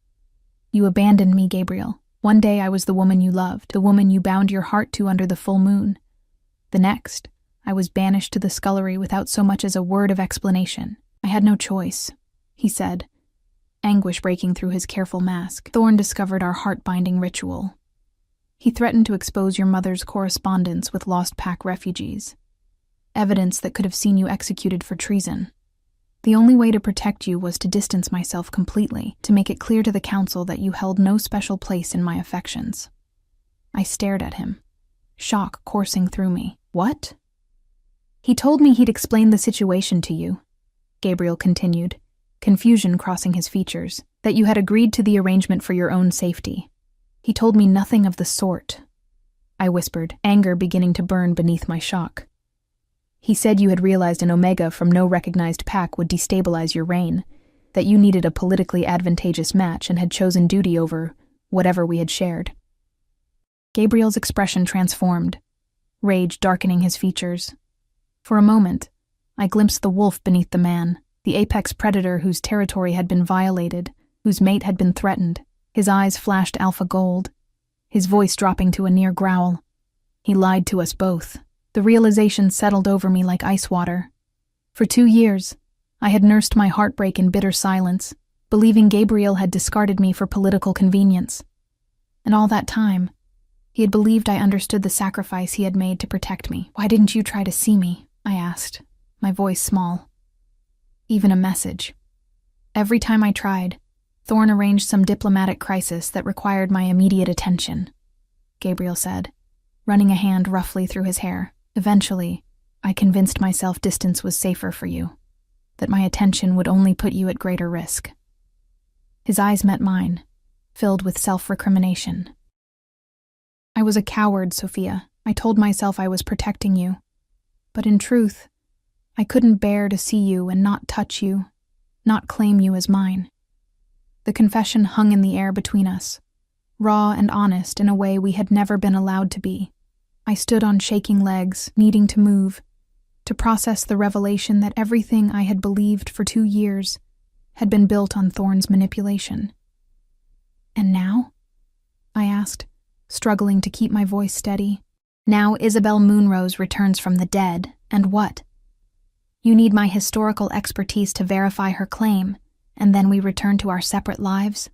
You abandoned me, Gabriel. One day I was the woman you loved, the woman you bound your heart to under the full moon. The next, I was banished to the scullery without so much as a word of explanation. I had no choice, he said, anguish breaking through his careful mask. Thorn discovered our heart-binding ritual. He threatened to expose your mother's correspondence with Lost Pack refugees, evidence that could have seen you executed for treason. The only way to protect you was to distance myself completely, to make it clear to the council that you held no special place in my affections. I stared at him, shock coursing through me. What? He told me he'd explain the situation to you, Gabriel continued, confusion crossing his features. that you had agreed to the arrangement for your own safety. He told me nothing of the sort, I whispered, anger beginning to burn beneath my shock. He said you had realized an Omega from no recognized pack would destabilize your reign, that you needed a politically advantageous match and had chosen duty over whatever we had shared. Gabriel's expression transformed, rage darkening his features. For a moment, I glimpsed the wolf beneath the man, the apex predator whose territory had been violated, whose mate had been threatened. His eyes flashed alpha gold, his voice dropping to a near growl. He lied to us both. The realization settled over me like ice water. For 2 years, I had nursed my heartbreak in bitter silence, believing Gabriel had discarded me for political convenience. And all that time, he had believed I understood the sacrifice he had made to protect me. Why didn't you try to see me? I asked, my voice small. Even a message. Every time I tried, Thorn arranged some diplomatic crisis that required my immediate attention, Gabriel said, running a hand roughly through his hair. Eventually, I convinced myself distance was safer for you, that my attention would only put you at greater risk. His eyes met mine, filled with self-recrimination. I was a coward, Sophia. I told myself I was protecting you. But in truth, I couldn't bear to see you and not touch you, not claim you as mine. The confession hung in the air between us, raw and honest in a way we had never been allowed to be. I stood on shaking legs, needing to move, to process the revelation that everything I had believed for 2 years had been built on Thorn's manipulation. And now? I asked, struggling to keep my voice steady. Now Isabel Moonrose returns from the dead, and what? You need my historical expertise to verify her claim, and then we return to our separate lives?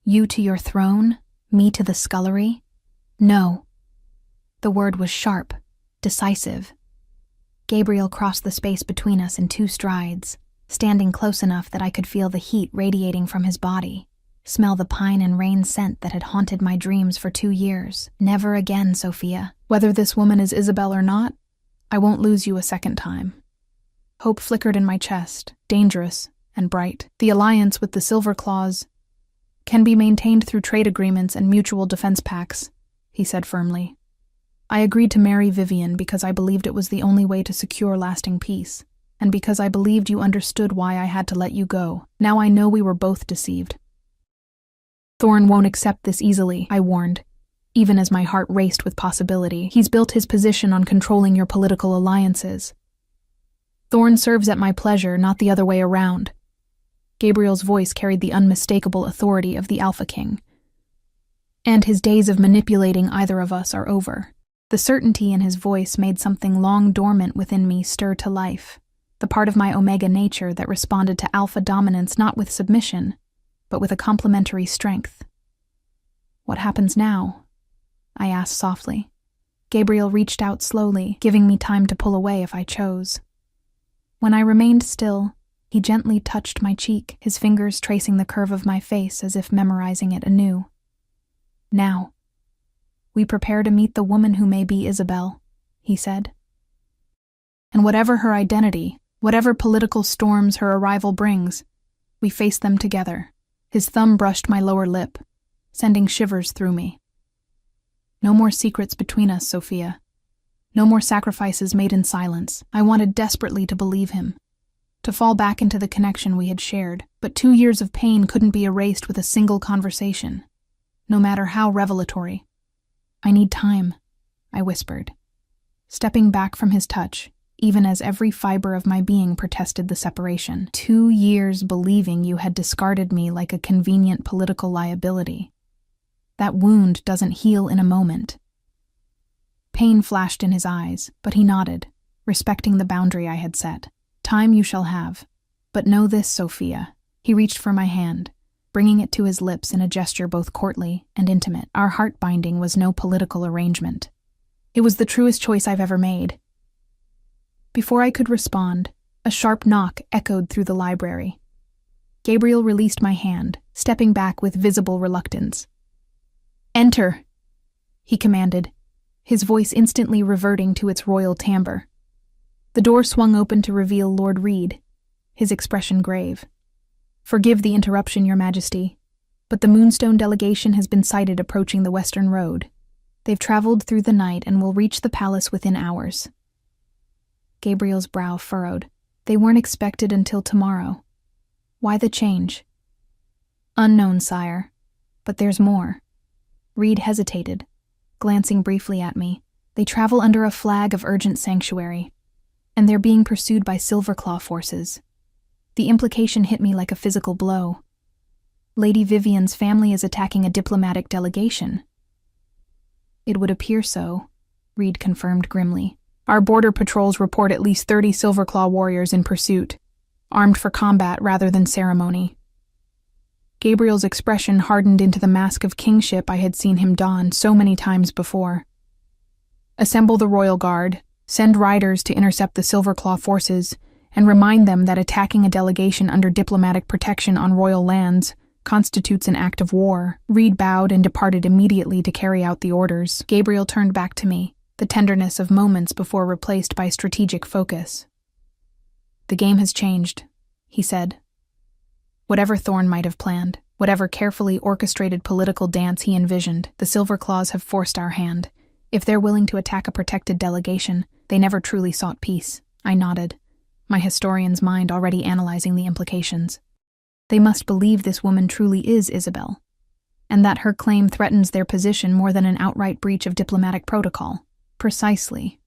You to your throne, me to the scullery? No. The word was sharp, decisive. Gabriel crossed the space between us in 2 strides, standing close enough that I could feel the heat radiating from his body, smell the pine and rain scent that had haunted my dreams for 2 years. Never again, Sophia. Whether this woman is Isabel or not, I won't lose you a second time. Hope flickered in my chest, dangerous and bright. The alliance with the Silver Claws can be maintained through trade agreements and mutual defense pacts, he said firmly. I agreed to marry Vivian because I believed it was the only way to secure lasting peace, and because I believed you understood why I had to let you go. Now I know we were both deceived. Thorn won't accept this easily, I warned, even as my heart raced with possibility. He's built his position on controlling your political alliances. Thorn serves at my pleasure, not the other way around. Gabriel's voice carried the unmistakable authority of the Alpha King. And his days of manipulating either of us are over. The certainty in his voice made something long dormant within me stir to life, the part of my Omega nature that responded to Alpha dominance not with submission, but with a complementary strength. What happens now? I asked softly. Gabriel reached out slowly, giving me time to pull away if I chose. When I remained still, he gently touched my cheek, his fingers tracing the curve of my face as if memorizing it anew. Now, we prepare to meet the woman who may be Isabel, he said. And whatever her identity, whatever political storms her arrival brings, we face them together. His thumb brushed my lower lip, sending shivers through me. No more secrets between us, Sophia. No more sacrifices made in silence. I wanted desperately to believe him, to fall back into the connection we had shared, but 2 years of pain couldn't be erased with a single conversation, no matter how revelatory. I need time, I whispered, stepping back from his touch, even as every fiber of my being protested the separation. 2 years believing you had discarded me like a convenient political liability. That wound doesn't heal in a moment. Pain flashed in his eyes, but he nodded, respecting the boundary I had set. Time you shall have. But know this, Sophia. He reached for my hand, bringing it to his lips in a gesture both courtly and intimate. Our heart binding was no political arrangement. It was the truest choice I've ever made. Before I could respond, a sharp knock echoed through the library. Gabriel released my hand, stepping back with visible reluctance. "Enter," he commanded, his voice instantly reverting to its royal timbre. The door swung open to reveal Lord Reed, his expression grave. Forgive the interruption, Your Majesty, but the Moonstone delegation has been sighted approaching the Western Road. They've traveled through the night and will reach the palace within hours. Gabriel's brow furrowed. They weren't expected until tomorrow. Why the change? Unknown, sire. But there's more. Reed hesitated, glancing briefly at me. They travel under a flag of urgent sanctuary, and they're being pursued by Silverclaw forces. The implication hit me like a physical blow. Lady Vivian's family is attacking a diplomatic delegation. It would appear so, Reed confirmed grimly. Our border patrols report at least 30 Silverclaw warriors in pursuit, armed for combat rather than ceremony. Gabriel's expression hardened into the mask of kingship I had seen him don so many times before. Assemble the royal guard, send riders to intercept the Silverclaw forces, and remind them that attacking a delegation under diplomatic protection on royal lands constitutes an act of war. Reed bowed and departed immediately to carry out the orders. Gabriel turned back to me, the tenderness of moments before replaced by strategic focus. The game has changed, he said. Whatever Thorn might have planned, whatever carefully orchestrated political dance he envisioned, the Silverclaws have forced our hand. If they're willing to attack a protected delegation, they never truly sought peace. I nodded, my historian's mind already analyzing the implications. They must believe this woman truly is Isabel, and that her claim threatens their position more than an outright breach of diplomatic protocol. Precisely.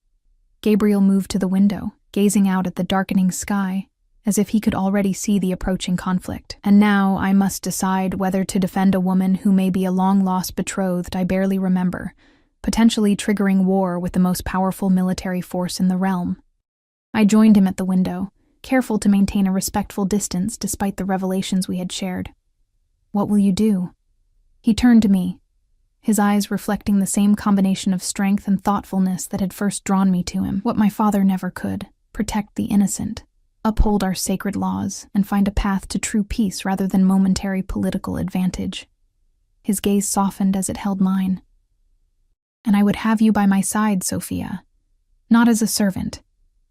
Gabriel moved to the window, gazing out at the darkening sky, as if he could already see the approaching conflict. And now I must decide whether to defend a woman who may be a long-lost betrothed I barely remember, potentially triggering war with the most powerful military force in the realm. I joined him at the window, careful to maintain a respectful distance despite the revelations we had shared. What will you do? He turned to me, his eyes reflecting the same combination of strength and thoughtfulness that had first drawn me to him. What my father never could: protect the innocent, uphold our sacred laws, and find a path to true peace rather than momentary political advantage. His gaze softened as it held mine. And I would have you by my side, Sophia, not as a servant,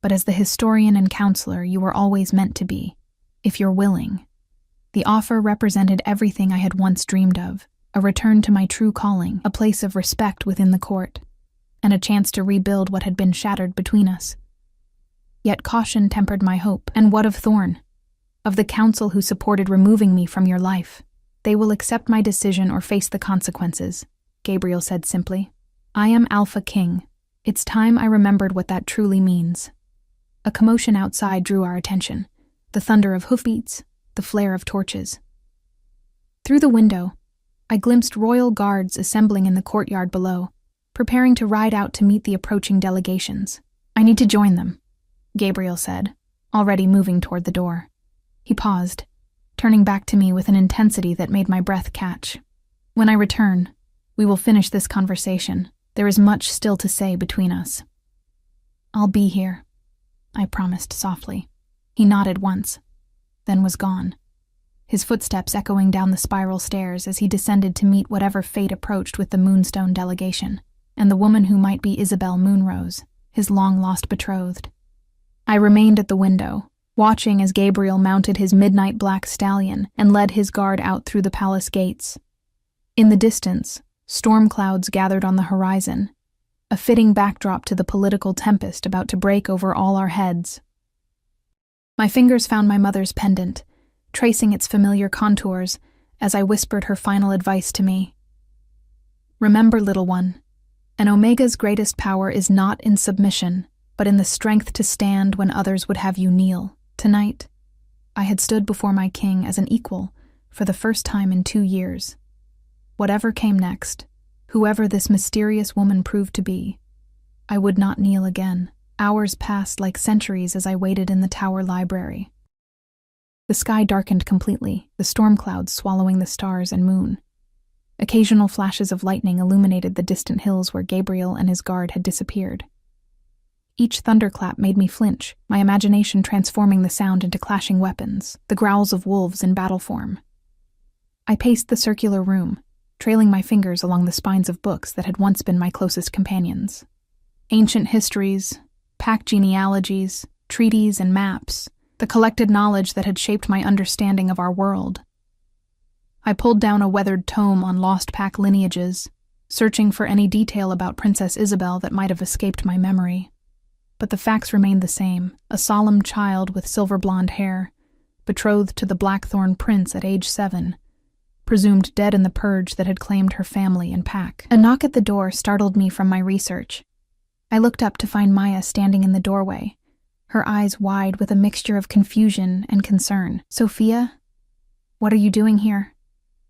but as the historian and counselor you were always meant to be, if you're willing. The offer represented everything I had once dreamed of, a return to my true calling, a place of respect within the court, and a chance to rebuild what had been shattered between us. Yet caution tempered my hope. And what of Thorn? Of the council who supported removing me from your life? They will accept my decision or face the consequences, Gabriel said simply. I am Alpha King. It's time I remembered what that truly means. A commotion outside drew our attention, the thunder of hoofbeats, the flare of torches. Through the window, I glimpsed royal guards assembling in the courtyard below, preparing to ride out to meet the approaching delegations. I need to join them, Gabriel said, already moving toward the door. He paused, turning back to me with an intensity that made my breath catch. When I return, we will finish this conversation. There is much still to say between us. I'll be here, I promised softly. He nodded once, then was gone, his footsteps echoing down the spiral stairs as he descended to meet whatever fate approached with the Moonstone delegation, and the woman who might be Isabel Moonrose, his long-lost betrothed. I remained at the window, watching as Gabriel mounted his midnight black stallion and led his guard out through the palace gates. In the distance, storm clouds gathered on the horizon, a fitting backdrop to the political tempest about to break over all our heads. My fingers found my mother's pendant, tracing its familiar contours as I whispered her final advice to me. Remember, little one, an Omega's greatest power is not in submission, but in the strength to stand when others would have you kneel. Tonight, I had stood before my king as an equal for the first time in 2 years. Whatever came next, whoever this mysterious woman proved to be, I would not kneel again. Hours passed like centuries as I waited in the tower library. The sky darkened completely, the storm clouds swallowing the stars and moon. Occasional flashes of lightning illuminated the distant hills where Gabriel and his guard had disappeared. Each thunderclap made me flinch, my imagination transforming the sound into clashing weapons, the growls of wolves in battle form. I paced the circular room, trailing my fingers along the spines of books that had once been my closest companions. Ancient histories, packed genealogies, treaties, and maps, the collected knowledge that had shaped my understanding of our world. I pulled down a weathered tome on lost pack lineages, searching for any detail about Princess Isabel that might have escaped my memory. But the facts remained the same: a solemn child with silver blonde hair, betrothed to the Blackthorn Prince at age 7, presumed dead in the purge that had claimed her family and pack. A knock at the door startled me from my research. I looked up to find Maya standing in the doorway, her eyes wide with a mixture of confusion and concern. "Sophia? What are you doing here?"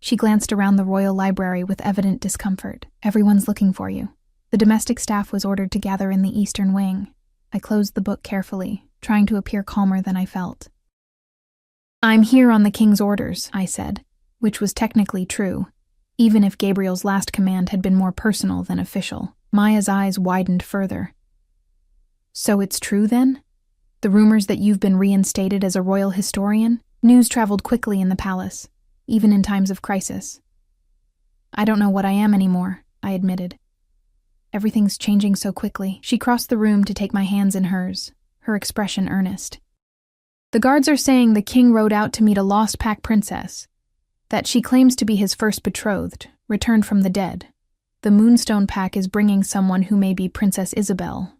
She glanced around the royal library with evident discomfort. "Everyone's looking for you. The domestic staff was ordered to gather in the eastern wing." I closed the book carefully, trying to appear calmer than I felt. "I'm here on the king's orders," I said, which was technically true, even if Gabriel's last command had been more personal than official. Maya's eyes widened further. "So it's true then? The rumors that you've been reinstated as a royal historian?" News traveled quickly in the palace, even in times of crisis. "I don't know what I am anymore," I admitted. "Everything's changing so quickly." She crossed the room to take my hands in hers, her expression earnest. "The guards are saying the king rode out to meet a lost pack princess, that she claims to be his first betrothed, returned from the dead. The Moonstone Pack is bringing someone who may be Princess Isabel,"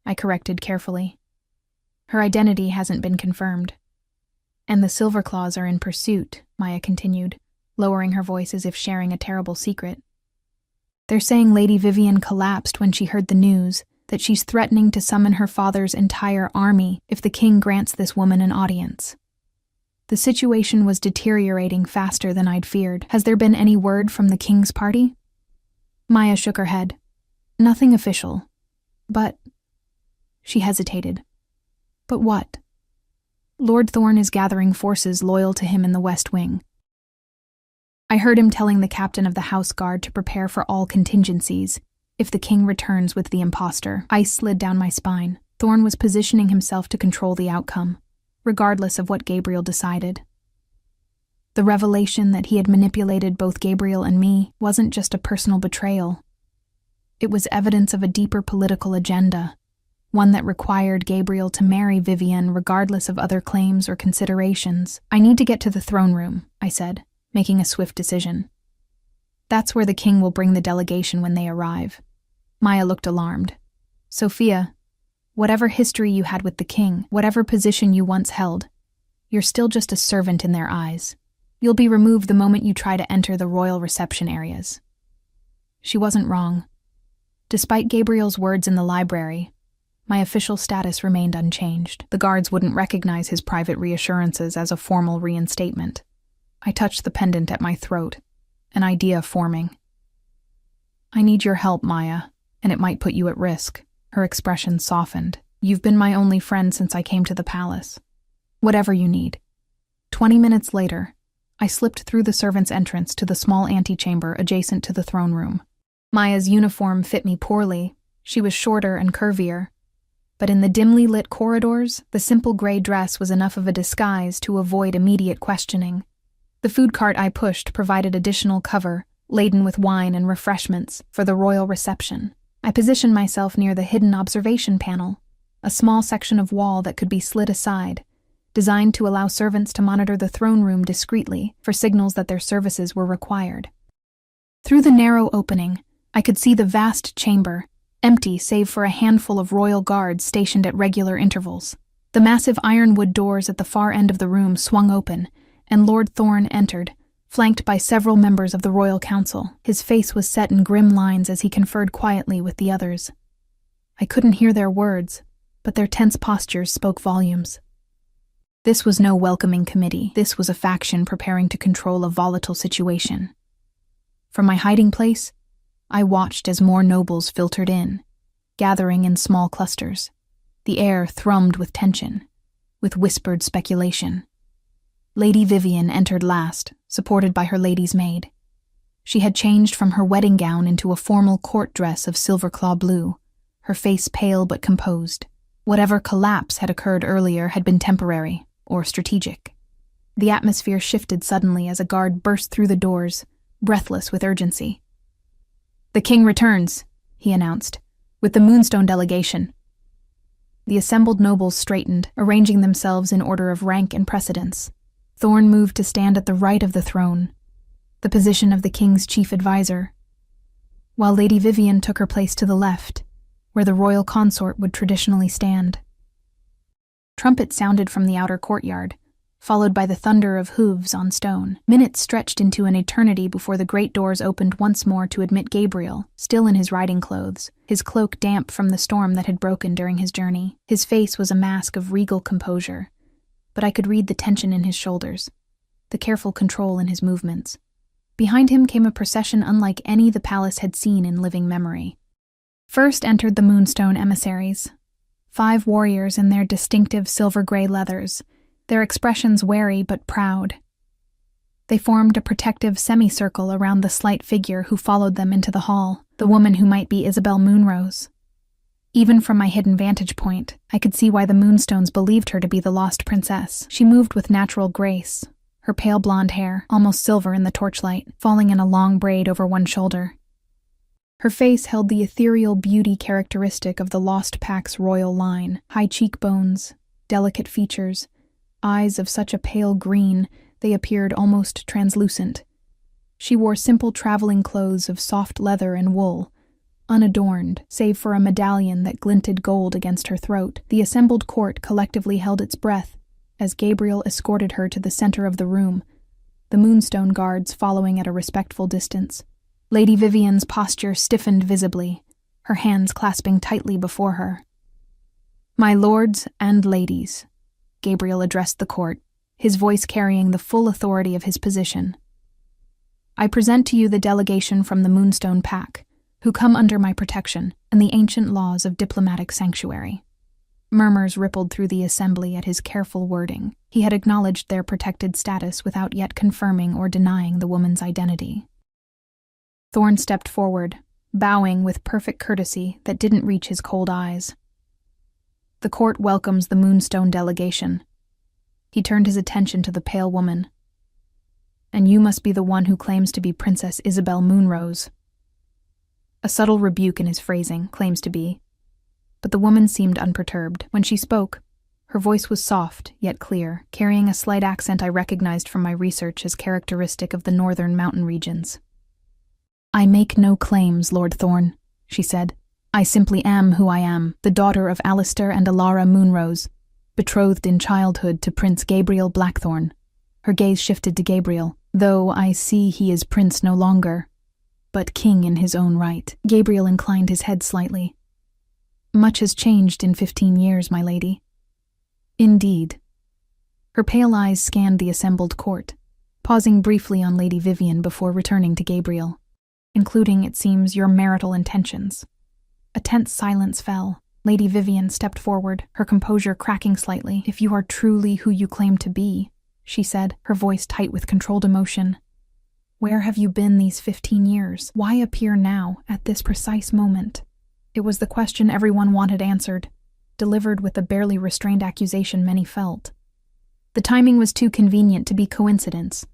I corrected carefully. "Her identity hasn't been confirmed." "And the Silverclaws are in pursuit," Maya continued, lowering her voice as if sharing a terrible secret. "They're saying Lady Vivian collapsed when she heard the news, that she's threatening to summon her father's entire army if the king grants this woman an audience." The situation was deteriorating faster than I'd feared. "Has there been any word from the king's party?" Maya shook her head. "Nothing official. But—" She hesitated. "But what?" "Lord Thorne is gathering forces loyal to him in the West Wing. I heard him telling the captain of the House Guard to prepare for all contingencies if the king returns with the impostor." Ice slid down my spine. Thorne was positioning himself to control the outcome, regardless of what Gabriel decided. The revelation that he had manipulated both Gabriel and me wasn't just a personal betrayal. It was evidence of a deeper political agenda, one that required Gabriel to marry Vivian regardless of other claims or considerations. "I need to get to the throne room," I said, making a swift decision. "That's where the king will bring the delegation when they arrive." Maya looked alarmed. "Sophia, whatever history you had with the king, whatever position you once held, you're still just a servant in their eyes. You'll be removed the moment you try to enter the royal reception areas." She wasn't wrong. Despite Gabriel's words in the library, my official status remained unchanged. The guards wouldn't recognize his private reassurances as a formal reinstatement. I touched the pendant at my throat, an idea forming. "I need your help, Maya, and it might put you at risk." Her expression softened. "You've been my only friend since I came to the palace. Whatever you need." 20 minutes later, I slipped through the servants' entrance to the small antechamber adjacent to the throne room. Maya's uniform fit me poorly. She was shorter and curvier. But in the dimly lit corridors, the simple gray dress was enough of a disguise to avoid immediate questioning. The food cart I pushed provided additional cover, laden with wine and refreshments, for the royal reception. I positioned myself near the hidden observation panel, a small section of wall that could be slid aside, designed to allow servants to monitor the throne room discreetly for signals that their services were required. Through the narrow opening, I could see the vast chamber, empty save for a handful of royal guards stationed at regular intervals. The massive ironwood doors at the far end of the room swung open, and Lord Thorne entered, flanked by several members of the royal council. His face was set in grim lines as he conferred quietly with the others. I couldn't hear their words, but their tense postures spoke volumes. This was no welcoming committee. This was a faction preparing to control a volatile situation. From my hiding place, I watched as more nobles filtered in, gathering in small clusters. The air thrummed with tension, with whispered speculation. Lady Vivian entered last, supported by her lady's maid. She had changed from her wedding gown into a formal court dress of silver-claw blue, her face pale but composed. Whatever collapse had occurred earlier had been temporary or strategic. The atmosphere shifted suddenly as a guard burst through the doors, breathless with urgency. "The king returns," he announced, "with the Moonstone delegation." The assembled nobles straightened, arranging themselves in order of rank and precedence. Thorn moved to stand at the right of the throne, the position of the king's chief advisor, while Lady Vivian took her place to the left, where the royal consort would traditionally stand. Trumpets sounded from the outer courtyard, followed by the thunder of hooves on stone. Minutes stretched into an eternity before the great doors opened once more to admit Gabriel, still in his riding clothes, his cloak damp from the storm that had broken during his journey. His face was a mask of regal composure, but I could read the tension in his shoulders, the careful control in his movements. Behind him came a procession unlike any the palace had seen in living memory. First entered the Moonstone emissaries, 5 warriors in their distinctive silver-gray leathers, their expressions wary but proud. They formed a protective semicircle around the slight figure who followed them into the hall, the woman who might be Isabel Moonrose. Even from my hidden vantage point, I could see why the Moonstones believed her to be the lost princess. She moved with natural grace, her pale blonde hair, almost silver in the torchlight, falling in a long braid over one shoulder. Her face held the ethereal beauty characteristic of the Lost Pack's royal line: high cheekbones, delicate features, eyes of such a pale green they appeared almost translucent. She wore simple traveling clothes of soft leather and wool, unadorned, save for a medallion that glinted gold against her throat. The assembled court collectively held its breath as Gabriel escorted her to the center of the room, the Moonstone guards following at a respectful distance. Lady Vivian's posture stiffened visibly, her hands clasping tightly before her. "My lords and ladies," Gabriel addressed the court, his voice carrying the full authority of his position. "I present to you the delegation from the Moonstone Pack, who come under my protection and the ancient laws of diplomatic sanctuary." Murmurs rippled through the assembly at his careful wording. He had acknowledged their protected status without yet confirming or denying the woman's identity. Thorn stepped forward, bowing with perfect courtesy that didn't reach his cold eyes. "The court welcomes the Moonstone delegation." He turned his attention to the pale woman. "And you must be the one who claims to be Princess Isabel Moonrose." A subtle rebuke in his phrasing, "claims to be." But the woman seemed unperturbed. When she spoke, her voice was soft, yet clear, carrying a slight accent I recognized from my research as characteristic of the northern mountain regions. "I make no claims, Lord Thorn," she said. "I simply am who I am, the daughter of Alistair and Alara Moonrose, betrothed in childhood to Prince Gabriel Blackthorn." Her gaze shifted to Gabriel. "Though I see he is prince no longer, but king in his own right." Gabriel inclined his head slightly. "Much has changed in 15 years, my lady." "Indeed." Her pale eyes scanned the assembled court, pausing briefly on Lady Vivian before returning to Gabriel. "Including, it seems, your marital intentions." A tense silence fell. Lady Vivian stepped forward, her composure cracking slightly. "If you are truly who you claim to be," she said, her voice tight with controlled emotion, "where have you been these 15 years? Why appear now, at this precise moment?" It was the question everyone wanted answered, delivered with the barely restrained accusation many felt. The timing was too convenient to be coincidence,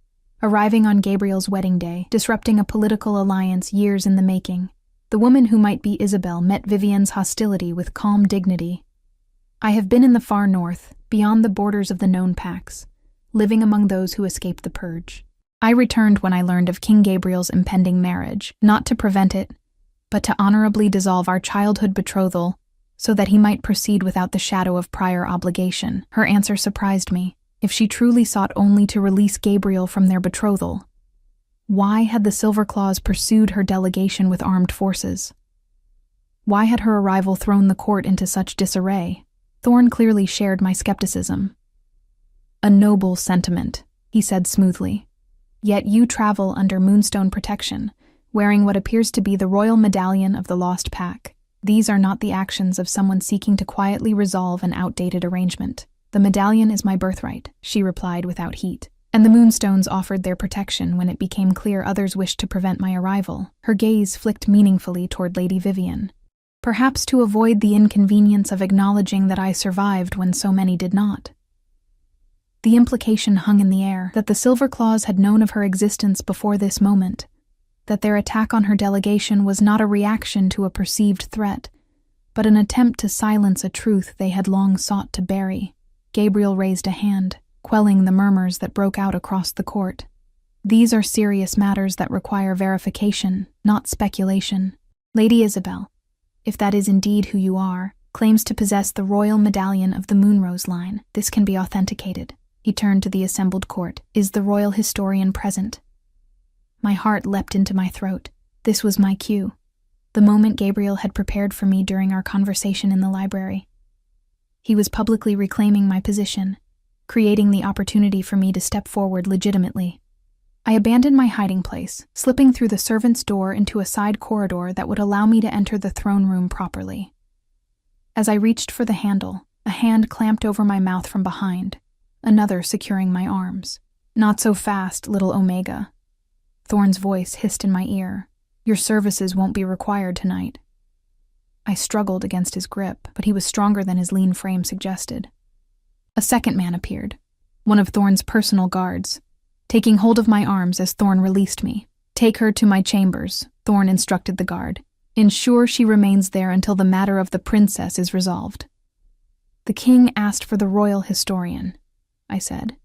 arriving on Gabriel's wedding day, disrupting a political alliance years in the making. The woman who might be Isabel met Vivian's hostility with calm dignity. "I have been in the far north, beyond the borders of the known packs, living among those who escaped the purge. I returned when I learned of King Gabriel's impending marriage, not to prevent it, but to honorably dissolve our childhood betrothal so that he might proceed without the shadow of prior obligation." Her answer surprised me. If she truly sought only to release Gabriel from their betrothal, why had the Silverclaws pursued her delegation with armed forces? Why had her arrival thrown the court into such disarray? Thorn clearly shared my skepticism. "A noble sentiment," he said smoothly. "Yet you travel under Moonstone protection, wearing what appears to be the royal medallion of the Lost Pack. These are not the actions of someone seeking to quietly resolve an outdated arrangement." "The medallion is my birthright," she replied without heat, "and the Moonstones offered their protection when it became clear others wished to prevent my arrival." Her gaze flicked meaningfully toward Lady Vivian, perhaps to avoid the inconvenience of acknowledging that I survived when so many did not. The implication hung in the air that the Silverclaws had known of her existence before this moment, that their attack on her delegation was not a reaction to a perceived threat, but an attempt to silence a truth they had long sought to bury. Gabriel raised a hand, quelling the murmurs that broke out across the court. These are serious matters that require verification, not speculation. Lady Isabel, if that is indeed who you are, claims to possess the royal medallion of the Moonrose line. This can be authenticated. He turned to the assembled court. Is the royal historian present? My heart leapt into my throat. This was my cue. The moment Gabriel had prepared for me during our conversation in the library. He was publicly reclaiming my position, creating the opportunity for me to step forward legitimately. I abandoned my hiding place, slipping through the servants' door into a side corridor that would allow me to enter the throne room properly. As I reached for the handle, a hand clamped over my mouth from behind, another securing my arms. Not so fast, little Omega. Thorne's voice hissed in my ear. Your services won't be required tonight. I struggled against his grip, but he was stronger than his lean frame suggested. A second man appeared, one of Thorne's personal guards, taking hold of my arms as Thorne released me. Take her to my chambers, Thorne instructed the guard. Ensure she remains there until the matter of the princess is resolved. The king asked for the royal historian, I said,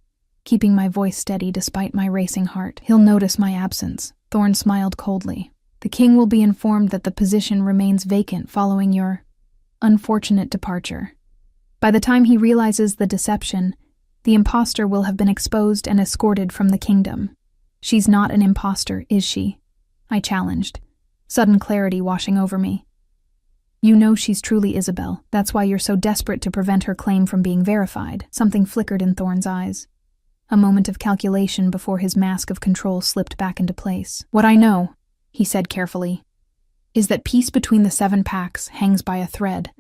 keeping my voice steady despite my racing heart. He'll notice my absence. Thorne smiled coldly. The king will be informed that the position remains vacant following your unfortunate departure. By the time he realizes the deception, the impostor will have been exposed and escorted from the kingdom. She's not an impostor, is she? I challenged, sudden clarity washing over me. You know she's truly Isabel. That's why you're so desperate to prevent her claim from being verified. Something flickered in Thorne's eyes. A moment of calculation before his mask of control slipped back into place. What I know, he said carefully, is that peace between the 7 packs hangs by a thread,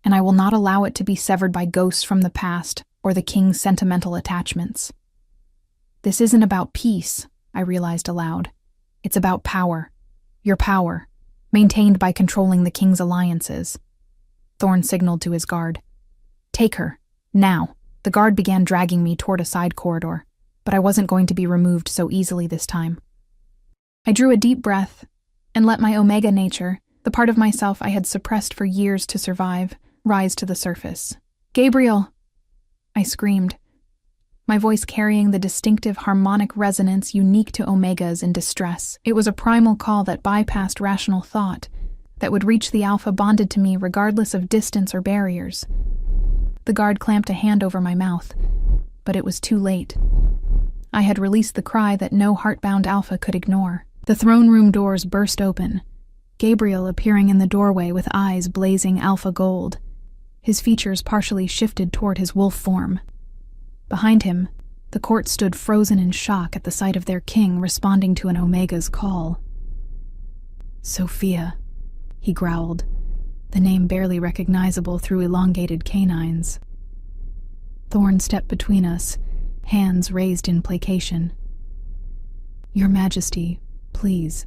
and I will not allow it to be severed by ghosts from the past or the king's sentimental attachments. This isn't about peace, I realized aloud. It's about power. Your power, maintained by controlling the king's alliances. Thorne signaled to his guard. Take her, now. The guard began dragging me toward a side corridor, but I wasn't going to be removed so easily this time. I drew a deep breath and let my Omega nature, the part of myself I had suppressed for years to survive, rise to the surface. Gabriel! I screamed, my voice carrying the distinctive harmonic resonance unique to Omegas in distress. It was a primal call that bypassed rational thought, that would reach the Alpha bonded to me regardless of distance or barriers. The guard clamped a hand over my mouth, but it was too late. I had released the cry that no heart-bound Alpha could ignore. The throne room doors burst open, Gabriel appearing in the doorway with eyes blazing alpha gold, his features partially shifted toward his wolf form. Behind him, the court stood frozen in shock at the sight of their king responding to an Omega's call. Sophia, he growled, the name barely recognizable through elongated canines. Thorne stepped between us, hands raised in placation. Your Majesty, please.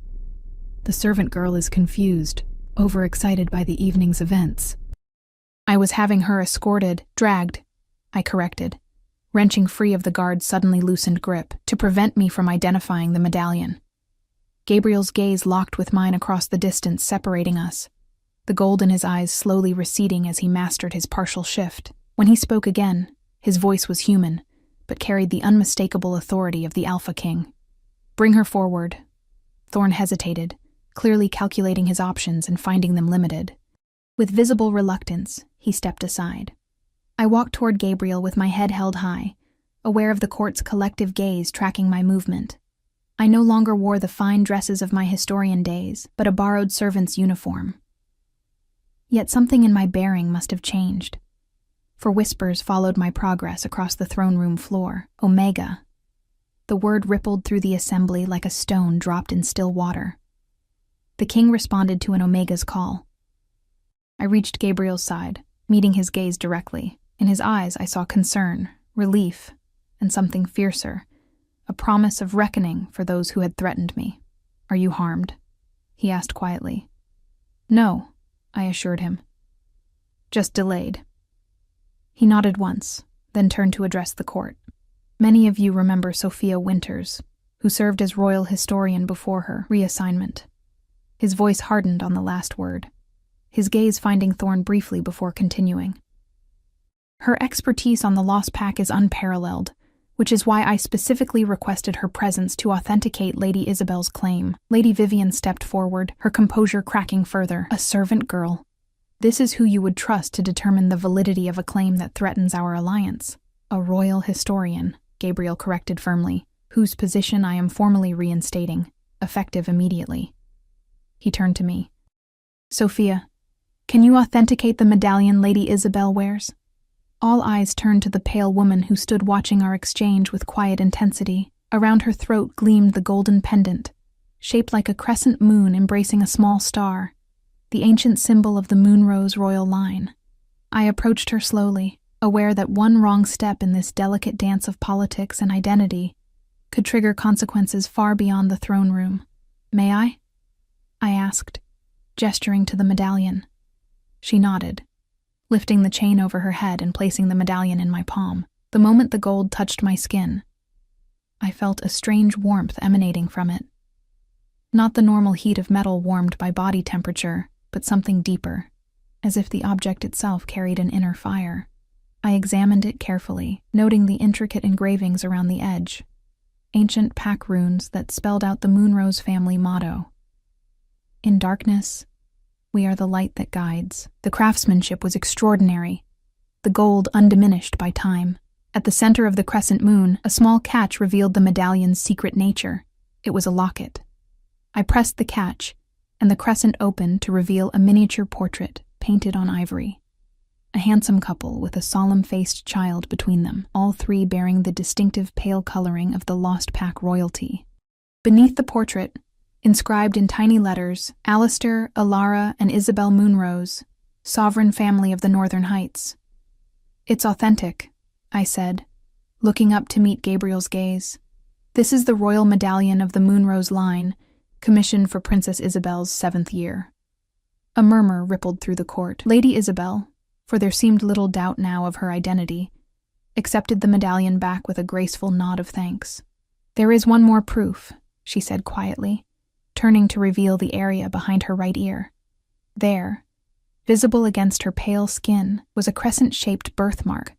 The servant girl is confused, overexcited by the evening's events. I was having her escorted, dragged, I corrected, wrenching free of the guard's suddenly loosened grip to prevent me from identifying the medallion. Gabriel's gaze locked with mine across the distance separating us, the gold in his eyes slowly receding as he mastered his partial shift. When he spoke again, his voice was human, but carried the unmistakable authority of the Alpha King. Bring her forward. Thorne hesitated, clearly calculating his options and finding them limited. With visible reluctance, he stepped aside. I walked toward Gabriel with my head held high, aware of the court's collective gaze tracking my movement. I no longer wore the fine dresses of my historian days, but a borrowed servant's uniform. Yet something in my bearing must have changed, for whispers followed my progress across the throne room floor. Omega. The word rippled through the assembly like a stone dropped in still water. The king responded to an Omega's call. I reached Gabriel's side, meeting his gaze directly. In his eyes I saw concern, relief, and something fiercer, a promise of reckoning for those who had threatened me. Are you harmed? He asked quietly. No, I assured him. Just delayed. He nodded once, then turned to address the court. Many of you remember Sophia Winters, who served as royal historian before her reassignment. His voice hardened on the last word. his gaze finding Thorn briefly before continuing. Her expertise on the Lost Pack is unparalleled, which is why I specifically requested her presence to authenticate Lady Isabel's claim. Lady Vivian stepped forward, her composure cracking further. A servant girl. This is who you would trust to determine the validity of a claim that threatens our alliance. A royal historian, Gabriel corrected firmly, whose position I am formally reinstating, effective immediately. He turned to me. Sophia, can you authenticate the medallion Lady Isabel wears? All eyes turned to the pale woman who stood watching our exchange with quiet intensity. Around her throat gleamed the golden pendant, shaped like a crescent moon embracing a small star, the ancient symbol of the Moonrose royal line. I approached her slowly, aware that one wrong step in this delicate dance of politics and identity could trigger consequences far beyond the throne room. May I? I asked, gesturing to the medallion. She nodded, lifting the chain over her head and placing the medallion in my palm. The moment the gold touched my skin, I felt a strange warmth emanating from it. Not the normal heat of metal warmed by body temperature, but something deeper, as if the object itself carried an inner fire. I examined it carefully, noting the intricate engravings around the edge, ancient pack runes that spelled out the Moonrose family motto. In darkness, we are the light that guides. The craftsmanship was extraordinary, the gold undiminished by time. At the center of the crescent moon, a small catch revealed the medallion's secret nature. It was a locket. I pressed the catch, and the crescent opened to reveal a miniature portrait painted on ivory. A handsome couple with a solemn-faced child between them, all three bearing the distinctive pale coloring of the Lost Pack royalty. Beneath the portrait, inscribed in tiny letters, Alistair, Alara, and Isabel Moonrose, sovereign family of the Northern Heights. It's authentic, I said, looking up to meet Gabriel's gaze. This is the royal medallion of the Moonrose line, commissioned for Princess Isabel's 7th year. A murmur rippled through the court. Lady Isabel, for there seemed little doubt now of her identity, accepted the medallion back with a graceful nod of thanks. There is one more proof, she said quietly, turning to reveal the area behind her right ear. There, visible against her pale skin, was a crescent-shaped birthmark,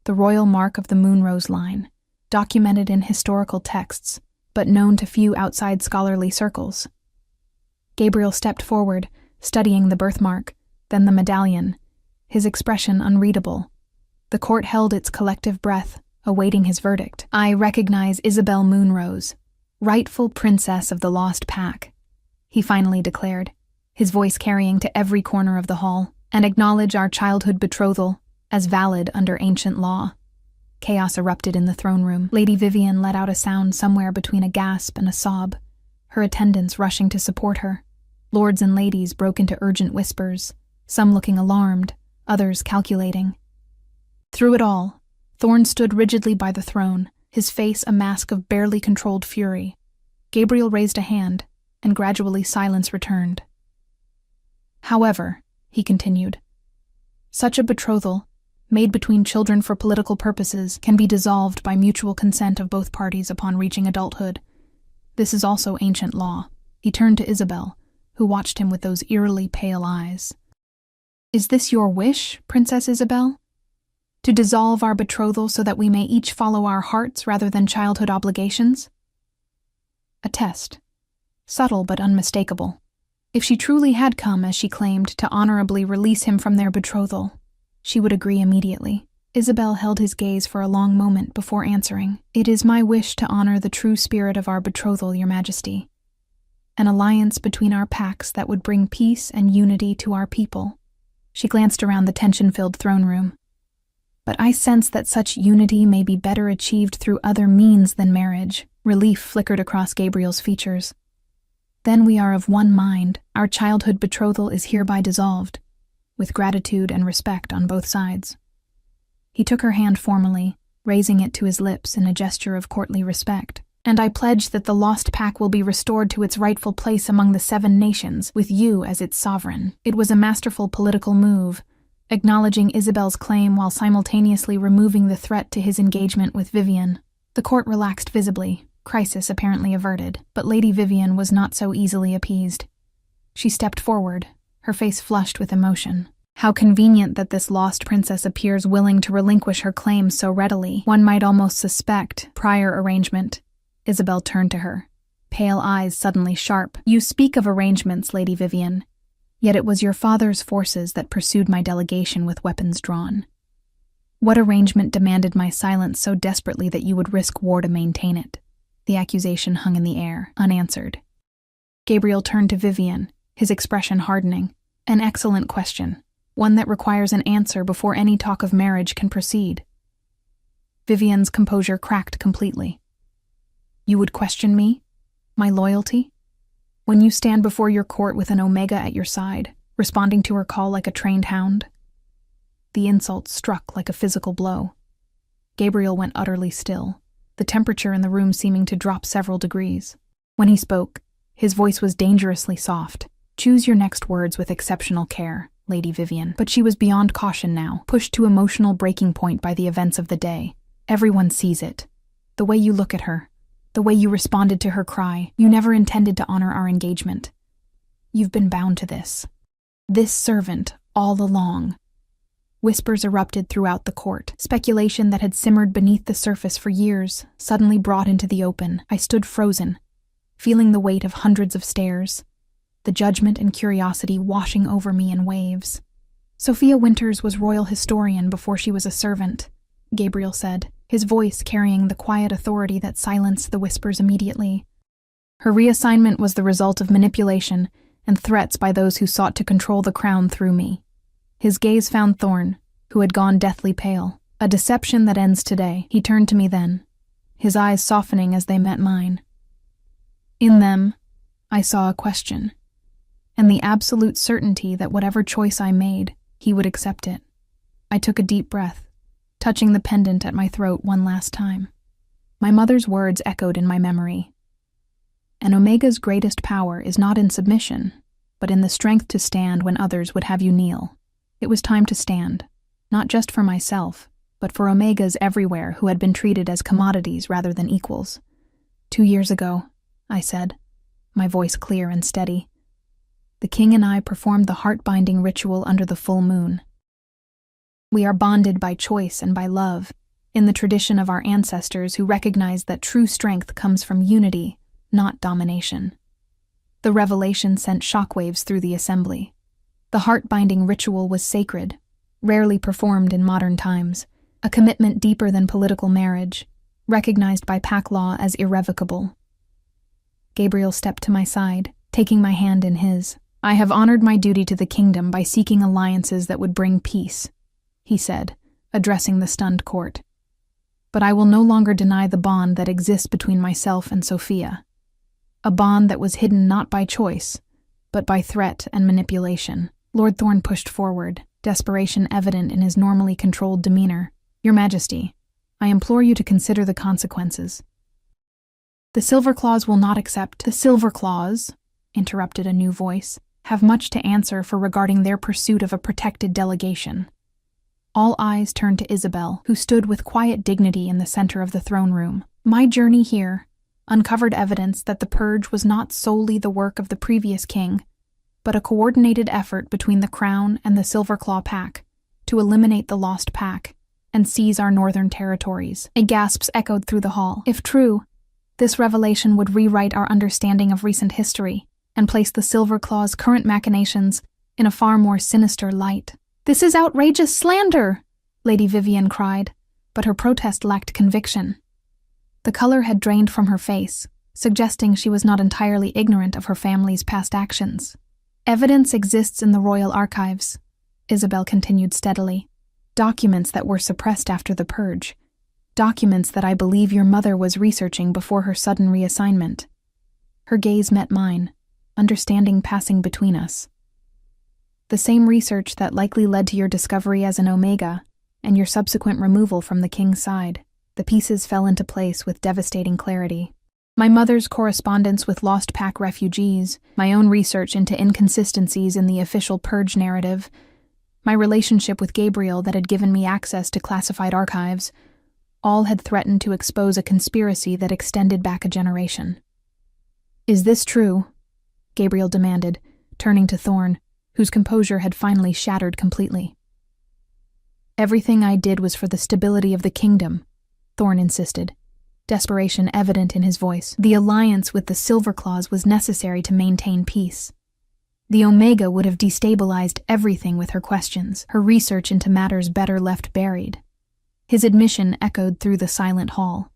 the royal mark of the Moonrose line, documented in historical texts, but known to few outside scholarly circles. Gabriel stepped forward, studying the birthmark, then the medallion, his expression unreadable. The court held its collective breath, awaiting his verdict. I recognize Isabel Moonrose, rightful princess of the Lost Pack, he finally declared, his voice carrying to every corner of the hall, and acknowledge our childhood betrothal as valid under ancient law. Chaos erupted in the throne room. Lady Vivian let out a sound somewhere between a gasp and a sob, her attendants rushing to support her. Lords and ladies broke into urgent whispers, some looking alarmed, others calculating. Through it all, Thorn stood rigidly by the throne, his face a mask of barely controlled fury. Gabriel raised a hand, and gradually silence returned. However, he continued, such a betrothal, made between children for political purposes, can be dissolved by mutual consent of both parties upon reaching adulthood. This is also ancient law. He turned to Isabel, who watched him with those eerily pale eyes. Is this your wish, Princess Isabel? To dissolve our betrothal so that we may each follow our hearts rather than childhood obligations? A test. Subtle but unmistakable. If she truly had come, as she claimed, to honorably release him from their betrothal, she would agree immediately. Isabel held his gaze for a long moment before answering. It is my wish to honor the true spirit of our betrothal, Your Majesty. An alliance between our packs that would bring peace and unity to our people. She glanced around the tension-filled throne room. But I sense that such unity may be better achieved through other means than marriage. Relief flickered across Gabriel's features. Then we are of one mind. Our childhood betrothal is hereby dissolved, with gratitude and respect on both sides. He took her hand formally, raising it to his lips in a gesture of courtly respect. And I pledge that the Lost Pack will be restored to its rightful place among the 7 nations, with you as its sovereign. It was a masterful political move, acknowledging Isabel's claim while simultaneously removing the threat to his engagement with Vivian. The court relaxed visibly, crisis apparently averted, but Lady Vivian was not so easily appeased. She stepped forward, her face flushed with emotion. How convenient that this lost princess appears willing to relinquish her claims so readily. One might almost suspect prior arrangement. Isabel turned to her, pale eyes suddenly sharp. You speak of arrangements, Lady Vivian. Yet it was your father's forces that pursued my delegation with weapons drawn. What arrangement demanded my silence so desperately that you would risk war to maintain it? The accusation hung in the air, unanswered. Gabriel turned to Vivian, his expression hardening. An excellent question. One that requires an answer before any talk of marriage can proceed. Vivian's composure cracked completely. You would question me? My loyalty? When you stand before your court with an Omega at your side, responding to her call like a trained hound? The insult struck like a physical blow. Gabriel went utterly still, the temperature in the room seeming to drop several degrees. When he spoke, his voice was dangerously soft. Choose your next words with exceptional care, Lady Vivian. But she was beyond caution now, pushed to emotional breaking point by the events of the day. Everyone sees it. The way you look at her, the way you responded to her cry. You never intended to honor our engagement. You've been bound to this. This servant, all along. Whispers erupted throughout the court. Speculation that had simmered beneath the surface for years, suddenly brought into the open. I stood frozen, feeling the weight of hundreds of stares, the judgment and curiosity washing over me in waves. Sophia Winters was royal historian before she was a servant, Gabriel said, his voice carrying the quiet authority that silenced the whispers immediately. Her reassignment was the result of manipulation and threats by those who sought to control the crown through me. His gaze found Thorne, who had gone deathly pale. A deception that ends today. He turned to me then, his eyes softening as they met mine. In them, I saw a question, and the absolute certainty that whatever choice I made, he would accept it. I took a deep breath, touching the pendant at my throat one last time. My mother's words echoed in my memory. An Omega's greatest power is not in submission, but in the strength to stand when others would have you kneel. It was time to stand, not just for myself, but for Omegas everywhere who had been treated as commodities rather than equals. 2 years ago, I said, my voice clear and steady, the king and I performed the heart-binding ritual under the full moon. We are bonded by choice and by love, in the tradition of our ancestors who recognized that true strength comes from unity, not domination. The revelation sent shockwaves through the assembly. The heart-binding ritual was sacred, rarely performed in modern times, a commitment deeper than political marriage, recognized by pack law as irrevocable. Gabriel stepped to my side, taking my hand in his. I have honored my duty to the kingdom by seeking alliances that would bring peace, he said, addressing the stunned court. But I will no longer deny the bond that exists between myself and Sophia, a bond that was hidden not by choice, but by threat and manipulation. Lord Thorne pushed forward, desperation evident in his normally controlled demeanor. Your Majesty, I implore you to consider the consequences. The Silverclaws will not accept. The Silverclaws, interrupted a new voice, have much to answer for regarding their pursuit of a protected delegation. All eyes turned to Isabel, who stood with quiet dignity in the center of the throne room. My journey here uncovered evidence that the purge was not solely the work of the previous king, but a coordinated effort between the Crown and the Silverclaw Pack to eliminate the Lost Pack and seize our northern territories. A gasp echoed through the hall. If true, this revelation would rewrite our understanding of recent history and place the Silverclaw's current machinations in a far more sinister light. This is outrageous slander, Lady Vivian cried, but her protest lacked conviction. The color had drained from her face, suggesting she was not entirely ignorant of her family's past actions. Evidence exists in the royal archives, Isabel continued steadily. Documents that were suppressed after the purge. Documents that I believe your mother was researching before her sudden reassignment. Her gaze met mine, understanding passing between us. The same research that likely led to your discovery as an Omega and your subsequent removal from the king's side. The pieces fell into place with devastating clarity. My mother's correspondence with Lost Pack refugees, my own research into inconsistencies in the official purge narrative, my relationship with Gabriel that had given me access to classified archives, all had threatened to expose a conspiracy that extended back a generation. Is this true? Gabriel demanded, turning to Thorne, whose composure had finally shattered completely. "Everything I did was for the stability of the kingdom," Thorn insisted, desperation evident in his voice. "The alliance with the Silverclaws was necessary to maintain peace. The Omega would have destabilized everything with her questions, her research into matters better left buried." His admission echoed through the silent hall.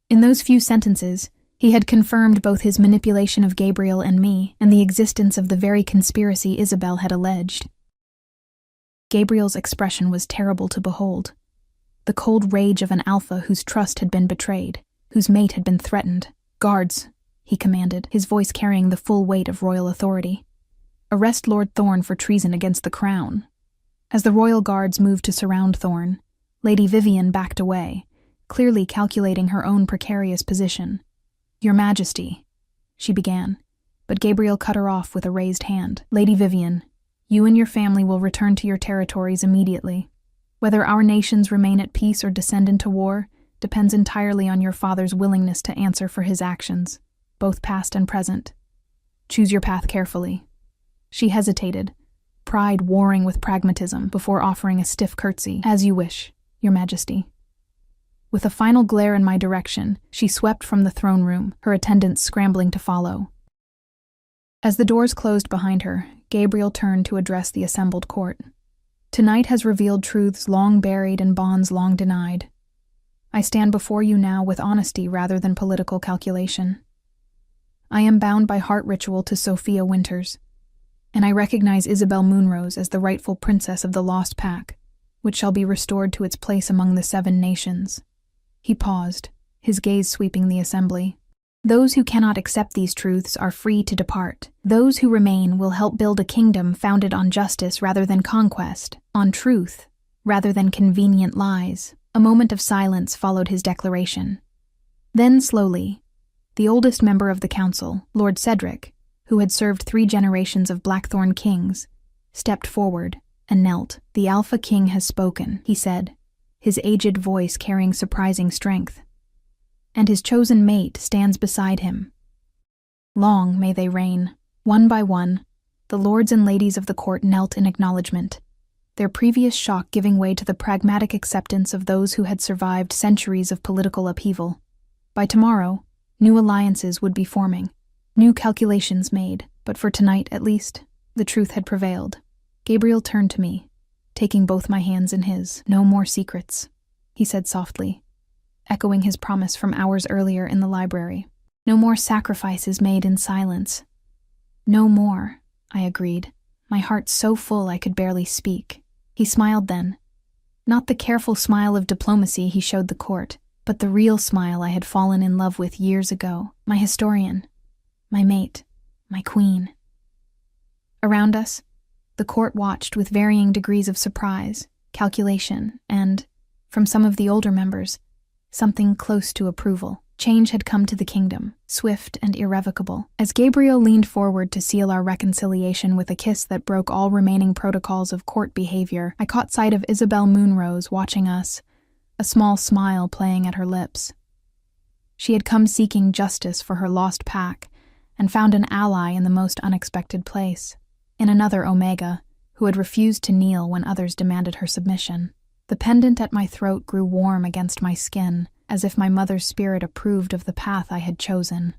In those few sentences, he had confirmed both his manipulation of Gabriel and me and the existence of the very conspiracy Isabel had alleged. Gabriel's expression was terrible to behold. The cold rage of an alpha whose trust had been betrayed, whose mate had been threatened. "Guards," he commanded, his voice carrying the full weight of royal authority. "Arrest Lord Thorn for treason against the crown." As the royal guards moved to surround Thorn, Lady Vivian backed away, clearly calculating her own precarious position. "Your Majesty," she began, but Gabriel cut her off with a raised hand. "Lady Vivian, you and your family will return to your territories immediately. Whether our nations remain at peace or descend into war depends entirely on your father's willingness to answer for his actions, both past and present. Choose your path carefully." She hesitated, pride warring with pragmatism, before offering a stiff curtsy. "As you wish, Your Majesty." With a final glare in my direction, she swept from the throne room, her attendants scrambling to follow. As the doors closed behind her, Gabriel turned to address the assembled court. "Tonight has revealed truths long buried and bonds long denied. I stand before you now with honesty rather than political calculation. I am bound by heart ritual to Sophia Winters, and I recognize Isabel Moonrose as the rightful princess of the Lost Pack, which shall be restored to its place among the 7 nations. He paused, his gaze sweeping the assembly. "Those who cannot accept these truths are free to depart. Those who remain will help build a kingdom founded on justice rather than conquest, on truth rather than convenient lies." A moment of silence followed his declaration. Then slowly, the oldest member of the council, Lord Cedric, who had served 3 generations of Blackthorn kings, stepped forward and knelt. "The Alpha King has spoken," he said, his aged voice carrying surprising strength. "And his chosen mate stands beside him. Long may they reign." One by one, the lords and ladies of the court knelt in acknowledgement, their previous shock giving way to the pragmatic acceptance of those who had survived centuries of political upheaval. By tomorrow, new alliances would be forming, new calculations made, but for tonight, at least, the truth had prevailed. Gabriel turned to me, taking both my hands in his. "No more secrets," he said softly, echoing his promise from hours earlier in the library. "No more sacrifices made in silence." "No more," I agreed, my heart so full I could barely speak. He smiled then. Not the careful smile of diplomacy he showed the court, but the real smile I had fallen in love with years ago. "My historian, my mate, my queen." Around us, the court watched with varying degrees of surprise, calculation, and, from some of the older members, something close to approval. Change had come to the kingdom, swift and irrevocable. As Gabriel leaned forward to seal our reconciliation with a kiss that broke all remaining protocols of court behavior, I caught sight of Isabel Moonrose watching us, a small smile playing at her lips. She had come seeking justice for her lost pack, and found an ally in the most unexpected place, in another Omega, who had refused to kneel when others demanded her submission. The pendant at my throat grew warm against my skin, as if my mother's spirit approved of the path I had chosen.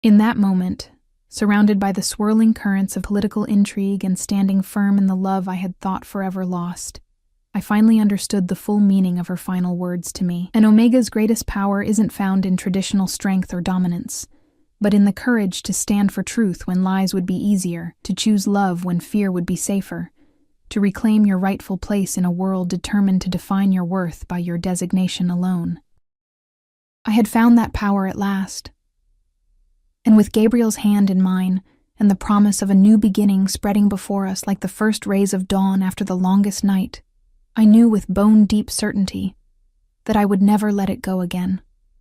In that moment, surrounded by the swirling currents of political intrigue and standing firm in the love I had thought forever lost, I finally understood the full meaning of her final words to me. An Omega's greatest power isn't found in traditional strength or dominance, but in the courage to stand for truth when lies would be easier, to choose love when fear would be safer, to reclaim your rightful place in a world determined to define your worth by your designation alone. I had found that power at last. And with Gabriel's hand in mine, and the promise of a new beginning spreading before us like the first rays of dawn after the longest night, I knew with bone-deep certainty that I would never let it go again.